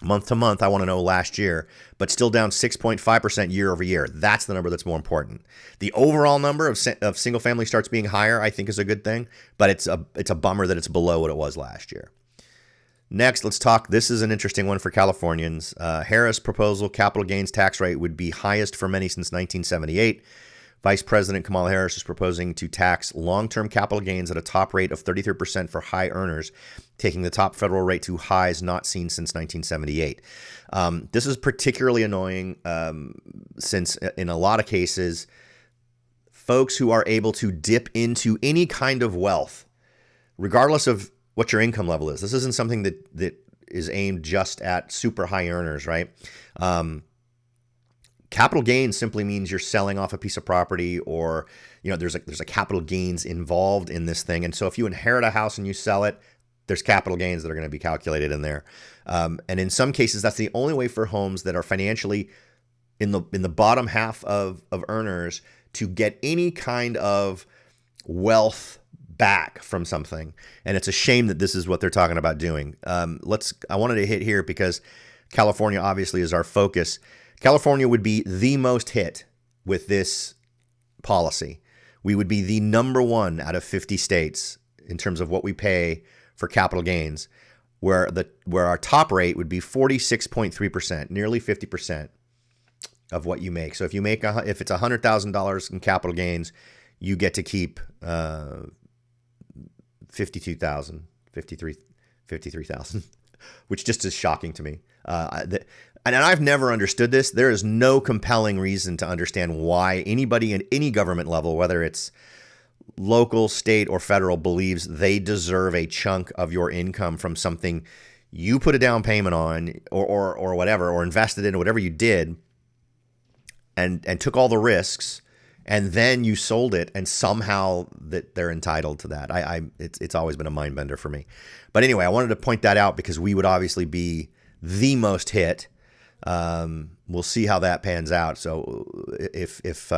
Month to month, I want to know last year, but still down 6.5% year over year. That's the number that's more important. The overall number of single family starts being higher, I think, is a good thing, but it's a bummer that it's below what it was last year. Next, let's talk. This is an interesting one for Californians. Harris proposal capital gains tax rate would be highest for many since 1978. Vice President Kamala Harris is proposing to tax long-term capital gains at a top rate of 33% for high earners, taking the top federal rate to highs not seen since 1978. This is particularly annoying since in a lot of cases, folks who are able to dip into any kind of wealth, regardless of what your income level is. This isn't something that is aimed just at super high earners, right? Capital gains simply means you're selling off a piece of property, or there's a capital gains involved in this thing. And so if you inherit a house and you sell it, there's capital gains that are going to be calculated in there. And in some cases, that's the only way for homes that are financially in the bottom half of earners to get any kind of wealth back from something. And it's a shame that this is what they're talking about doing. I wanted to hit here because California obviously is our focus. California would be the most hit with this policy. We would be the number one out of 50 states in terms of what we pay for capital gains, where our top rate would be 46.3%, nearly 50% of what you make. So if if it's $100,000 in capital gains, you get to keep 53,000, which just is shocking to me. And I've never understood this. There is no compelling reason to understand why anybody in any government level, whether it's local, state, or federal, believes they deserve a chunk of your income from something you put a down payment on or whatever, or invested in, or whatever you did, and took all the risks, and then you sold it, and somehow that they're entitled to that. It's always been a mind bender for me. But anyway, I wanted to point that out because we would obviously be the most hit. We'll see how that pans out. So if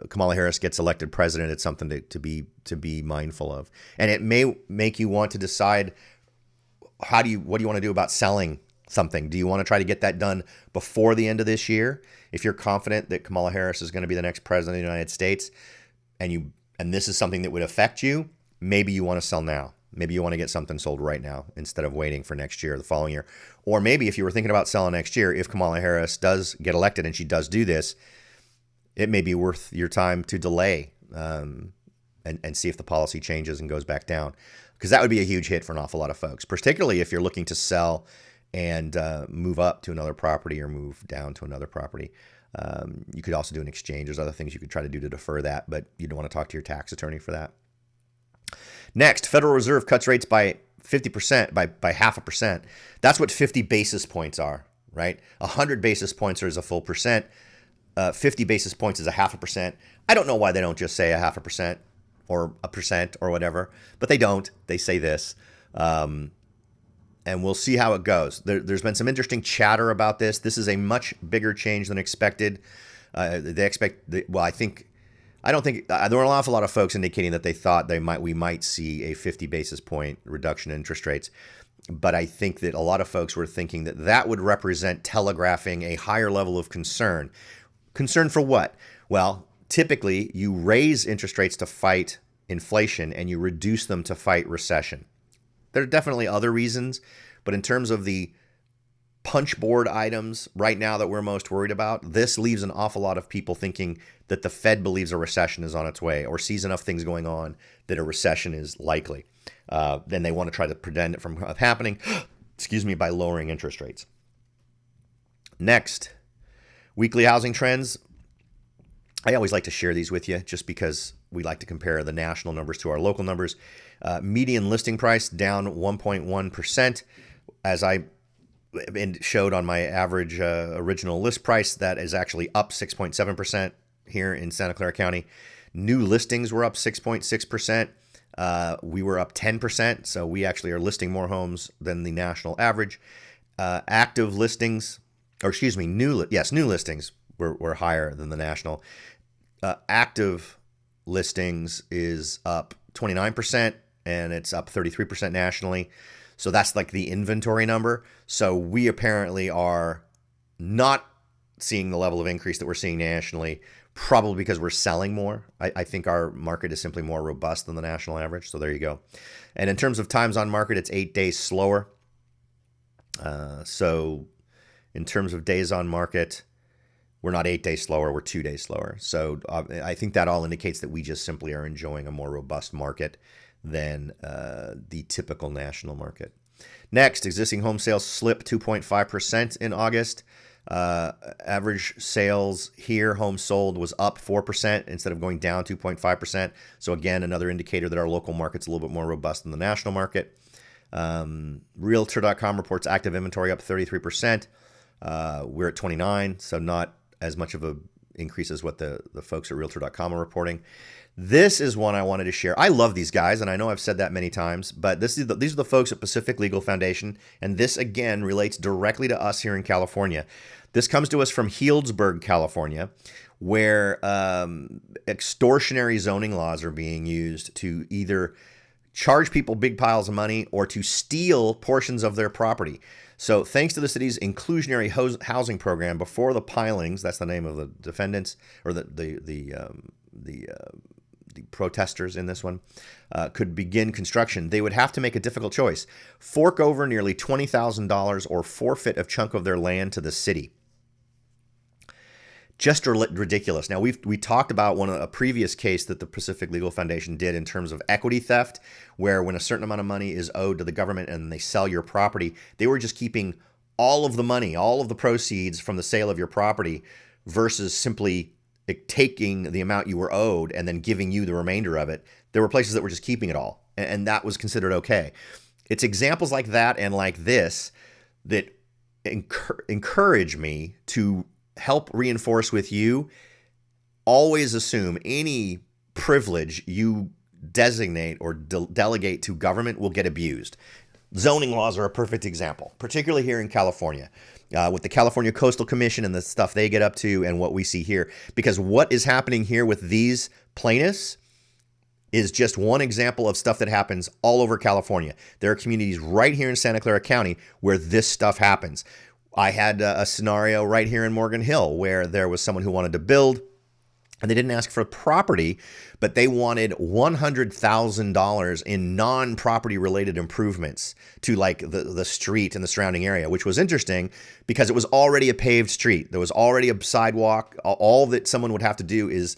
Kamala Harris gets elected president, it's something to be mindful of, and it may make you want to decide what do you want to do about selling something. Do you want to try to get that done before the end of this year? If you're confident that Kamala Harris is going to be the next president of the United States, and this is something that would affect you, maybe you want to sell now. Maybe you want to get something sold right now instead of waiting for next year or the following year. Or maybe if you were thinking about selling next year, if Kamala Harris does get elected and she does do this, it may be worth your time to delay and see if the policy changes and goes back down. Because that would be a huge hit for an awful lot of folks, particularly if you're looking to sell and move up to another property or move down to another property. You could also do an exchange. There's other things you could try to do to defer that, but you'd want to talk to your tax attorney for that. Next, Federal Reserve cuts rates by 50%, by 0.5%. That's what 50 basis points are, right? 100 basis points is a full percent. 50 basis points is a 0.5%. I don't know why they don't just say 0.5% or 1% or whatever, but they don't. They say this. And we'll see how it goes. There's been some interesting chatter about this. This is a much bigger change than expected. I don't think there were an awful lot of folks indicating that they thought we might see a 50 basis point reduction in interest rates. But I think that a lot of folks were thinking that would represent telegraphing a higher level of concern. Concern for what? Well, typically you raise interest rates to fight inflation and you reduce them to fight recession. There are definitely other reasons, but in terms of the punchboard items right now that we're most worried about, this leaves an awful lot of people thinking that the Fed believes a recession is on its way or sees enough things going on that a recession is likely. Then they want to try to prevent it from happening, by lowering interest rates. Next, weekly housing trends. I always like to share these with you just because we like to compare the national numbers to our local numbers. Median listing price down 1.1%. As I showed on my average original list price, that is actually up 6.7% here in Santa Clara County. New listings were up 6.6%. We were up 10%, so we actually are listing more homes than the national average. Active listings, new listings were higher than the national. Active listings is up 29%, and it's up 33% nationally. So that's like the inventory number. So we apparently are not seeing the level of increase that we're seeing nationally, probably because we're selling more. I think our market is simply more robust than the national average. So there you go. And in terms of times on market, it's 8 days slower. So in terms of days on market, we're not 8 days slower, we're 2 days slower. So I think that all indicates that we just simply are enjoying a more robust market than the typical national market. Next, existing home sales slipped 2.5% in August. Average sales here, home sold, was up 4% instead of going down 2.5%. So again, another indicator that our local market's a little bit more robust than the national market. Realtor.com reports active inventory up 33%. We're at 29, so not as much of a increase as what the folks at Realtor.com are reporting. This is one I wanted to share. I love these guys, and I know I've said that many times, but these are the folks at Pacific Legal Foundation, and this, again, relates directly to us here in California. This comes to us from Healdsburg, California, where extortionary zoning laws are being used to either charge people big piles of money or to steal portions of their property. So thanks to the city's inclusionary housing program, before the pilings, that's the name of the defendants, or the protesters in this one, could begin construction, they would have to make a difficult choice: fork over nearly $20,000 or forfeit a chunk of their land to the city. Just ridiculous. Now, we talked about a previous case that the Pacific Legal Foundation did in terms of equity theft, where when a certain amount of money is owed to the government and they sell your property, they were just keeping all of the money, all of the proceeds from the sale of your property, versus simply taking the amount you were owed and then giving you the remainder of it. There were places that were just keeping it all, and that was considered okay. It's examples like that and like this that encourage me to help reinforce with you: always assume any privilege you designate or delegate to government will get abused. Zoning laws are a perfect example, particularly here in California, with the California Coastal Commission and the stuff they get up to and what we see here. Because what is happening here with these plaintiffs is just one example of stuff that happens all over California. There are communities right here in Santa Clara County where this stuff happens. I had a scenario right here in Morgan Hill where there was someone who wanted to build, and they didn't ask for property, but they wanted $100,000 in non-property related improvements to like the street and the surrounding area, which was interesting because it was already a paved street. There was already a sidewalk. All that someone would have to do is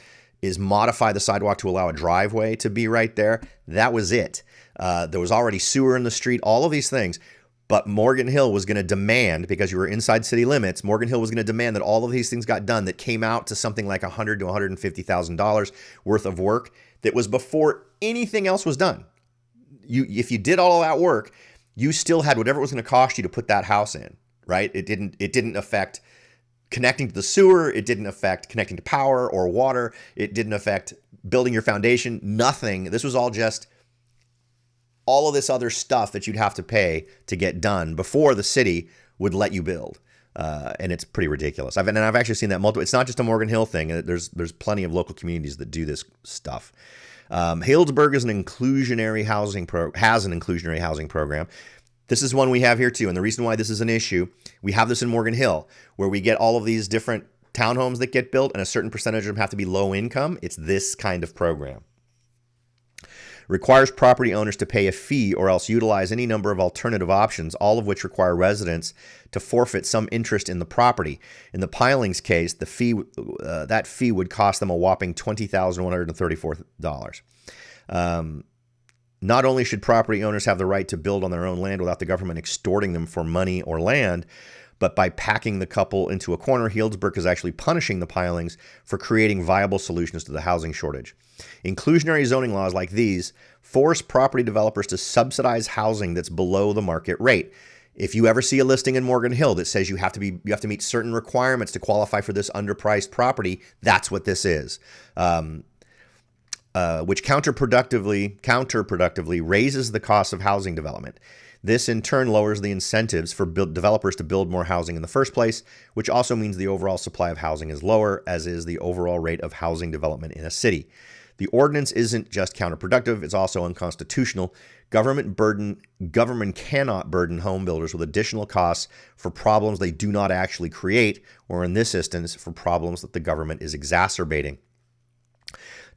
modify the sidewalk to allow a driveway to be right there. That was it. There was already sewer in the street, all of these things. But Morgan Hill was going to demand, because you were inside city limits, Morgan Hill was going to demand that all of these things got done that came out to something like $100,000 to $150,000 worth of work that was before anything else was done. If you did all of that work, you still had whatever it was going to cost you to put that house in, right? It didn't affect connecting to the sewer. It didn't affect connecting to power or water. It didn't affect building your foundation. Nothing. This was all just all of this other stuff that you'd have to pay to get done before the city would let you build. And it's pretty ridiculous. I've actually seen that multiple. It's not just a Morgan Hill thing. There's plenty of local communities that do this stuff. Healdsburg is has an inclusionary housing program. This is one we have here too. And the reason why this is an issue, we have this in Morgan Hill, where we get all of these different townhomes that get built, and a certain percentage of them have to be low income, it's this kind of program. Requires property owners to pay a fee or else utilize any number of alternative options, all of which require residents to forfeit some interest in the property. In the pilings case, the fee that fee would cost them a whopping $20,134. Not only should property owners have the right to build on their own land without the government extorting them for money or land, but by packing the couple into a corner, Healdsburg is actually punishing the pilings for creating viable solutions to the housing shortage. Inclusionary zoning laws like these force property developers to subsidize housing that's below the market rate. If you ever see a listing in Morgan Hill that says you have to meet certain requirements to qualify for this underpriced property, that's what this is. Which counterproductively raises the cost of housing development. This in turn lowers the incentives for developers to build more housing in the first place, which also means the overall supply of housing is lower, as is the overall rate of housing development in a city. The ordinance isn't just counterproductive, it's also unconstitutional. Government cannot burden home builders with additional costs for problems they do not actually create, or in this instance, for problems that the government is exacerbating.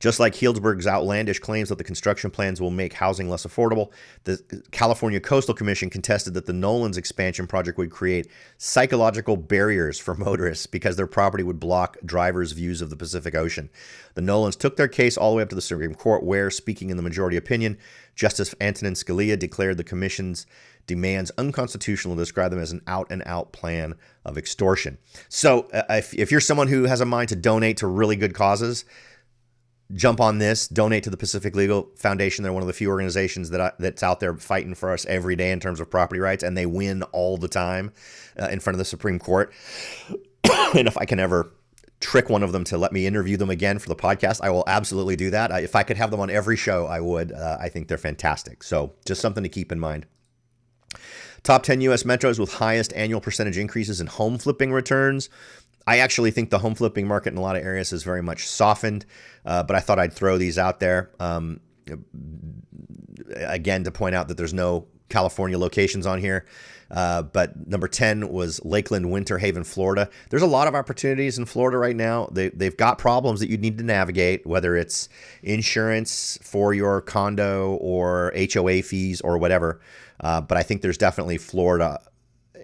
Just like Healdsburg's outlandish claims that the construction plans will make housing less affordable, the California Coastal Commission contested that the Nolan's expansion project would create psychological barriers for motorists because their property would block drivers' views of the Pacific Ocean. The Nolans took their case all the way up to the Supreme Court, where, speaking in the majority opinion, Justice Antonin Scalia declared the Commission's demands unconstitutional and described them as an out-and-out plan of extortion. So if you're someone who has a mind to donate to really good causes, jump on this, donate to the Pacific Legal Foundation. They're one of the few organizations that's out there fighting for us every day in terms of property rights, and they win all the time in front of the Supreme Court. And if I can ever trick one of them to let me interview them again for the podcast, I will absolutely do that. If I could have them on every show, I would. I think they're fantastic. So just something to keep in mind. Top 10 U.S. metros with highest annual percentage increases in home flipping returns. I actually think the home flipping market in a lot of areas is very much softened, but I thought I'd throw these out there. Again, to point out that there's no California locations on here. But number 10 was Lakeland, Winter Haven, Florida. There's a lot of opportunities in Florida right now. They've got problems that you need to navigate, whether it's insurance for your condo or HOA fees or whatever. But I think there's definitely Florida.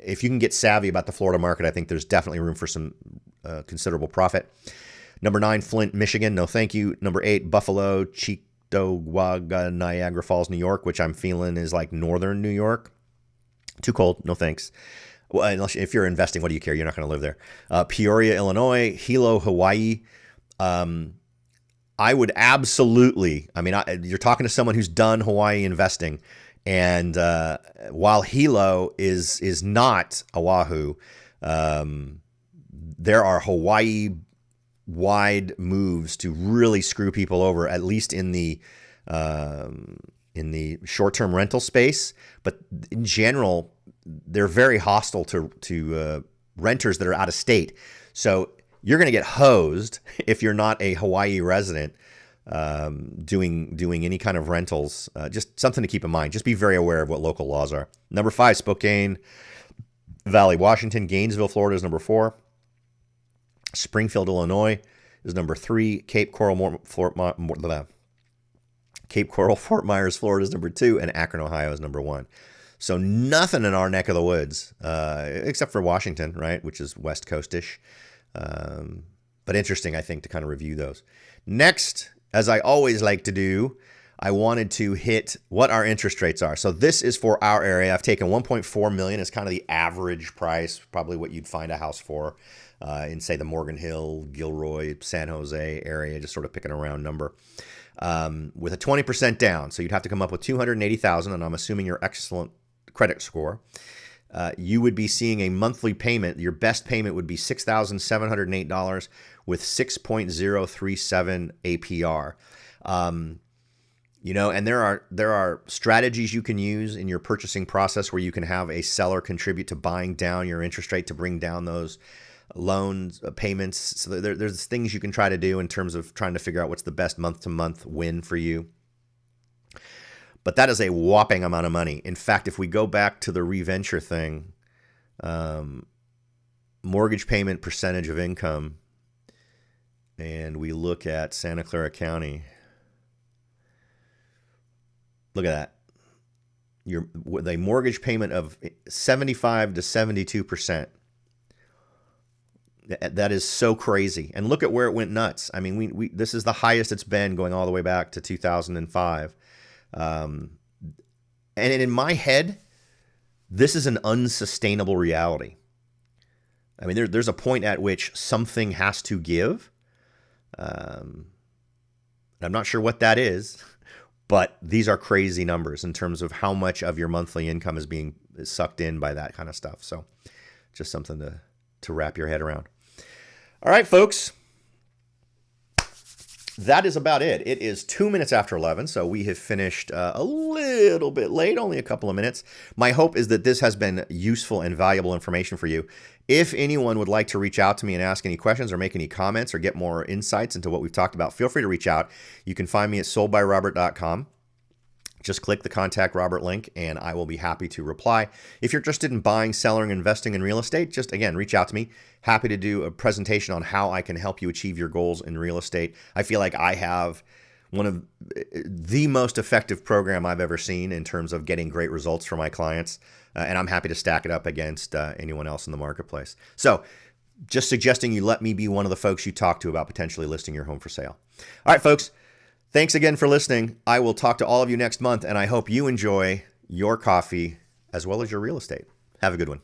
If you can get savvy about the Florida market, I think there's definitely room for some considerable profit. Number 9, Flint, Michigan. No, thank you. Number 8, Buffalo, Cheektowaga, Niagara Falls, New York, which I'm feeling is like northern New York. Too cold. No, thanks. Well, unless if you're investing, what do you care? You're not going to live there. Peoria, Illinois, Hilo, Hawaii. I would absolutely, you're talking to someone who's done Hawaii investing. And while Hilo is not Oahu, there are Hawaii-wide moves to really screw people over, at least in the short-term rental space. But in general, they're very hostile to renters that are out of state. So you're going to get hosed if you're not a Hawaii resident. Doing any kind of rentals, just something to keep in mind. Just be very aware of what local laws are. Number 5, Spokane Valley, Washington. Gainesville, Florida is number 4. Springfield, Illinois is number 3. Cape Coral, Fort Myers, Florida is number 2, and Akron, Ohio is number 1. So nothing in our neck of the woods, except for Washington, right, which is West Coast-ish. But interesting, I think, to kind of review those. Next, as I always like to do, I wanted to hit what our interest rates are. So this is for our area. I've taken 1.4 million as kind of the average price, probably what you'd find a house for in, say, the Morgan Hill, Gilroy, San Jose area, just sort of picking a round number. With a 20% down. So you'd have to come up with $280,000, and I'm assuming your excellent credit score. You would be seeing a monthly payment. Your best payment would be $6,708 with 6.037 APR. And there are strategies you can use in your purchasing process where you can have a seller contribute to buying down your interest rate to bring down those loans payments. So there's things you can try to do in terms of trying to figure out what's the best month-to-month win for you. But that is a whopping amount of money. In fact, if we go back to the reventure thing, mortgage payment percentage of income, and we look at Santa Clara County, look at that. With a mortgage payment of 75 to 72%. That is so crazy. And look at where it went nuts. I mean, we this is the highest it's been going all the way back to 2005. And in my head, this is an unsustainable reality. I mean, there's a point at which something has to give. I'm not sure what that is, but these are crazy numbers in terms of how much of your monthly income is being sucked in by that kind of stuff. So just something to wrap your head around. All right, folks. That is about it. It is 2 minutes after 11, so we have finished a little bit late, only a couple of minutes. My hope is that this has been useful and valuable information for you. If anyone would like to reach out to me and ask any questions or make any comments or get more insights into what we've talked about, feel free to reach out. You can find me at soldbyrobert.com. Just click the Contact Robert link, and I will be happy to reply. If you're interested in buying, selling, investing in real estate, just, again, reach out to me. Happy to do a presentation on how I can help you achieve your goals in real estate. I feel like I have one of the most effective program I've ever seen in terms of getting great results for my clients, and I'm happy to stack it up against anyone else in the marketplace. So just suggesting you let me be one of the folks you talk to about potentially listing your home for sale. All right, folks. Thanks again for listening. I will talk to all of you next month, and I hope you enjoy your coffee as well as your real estate. Have a good one.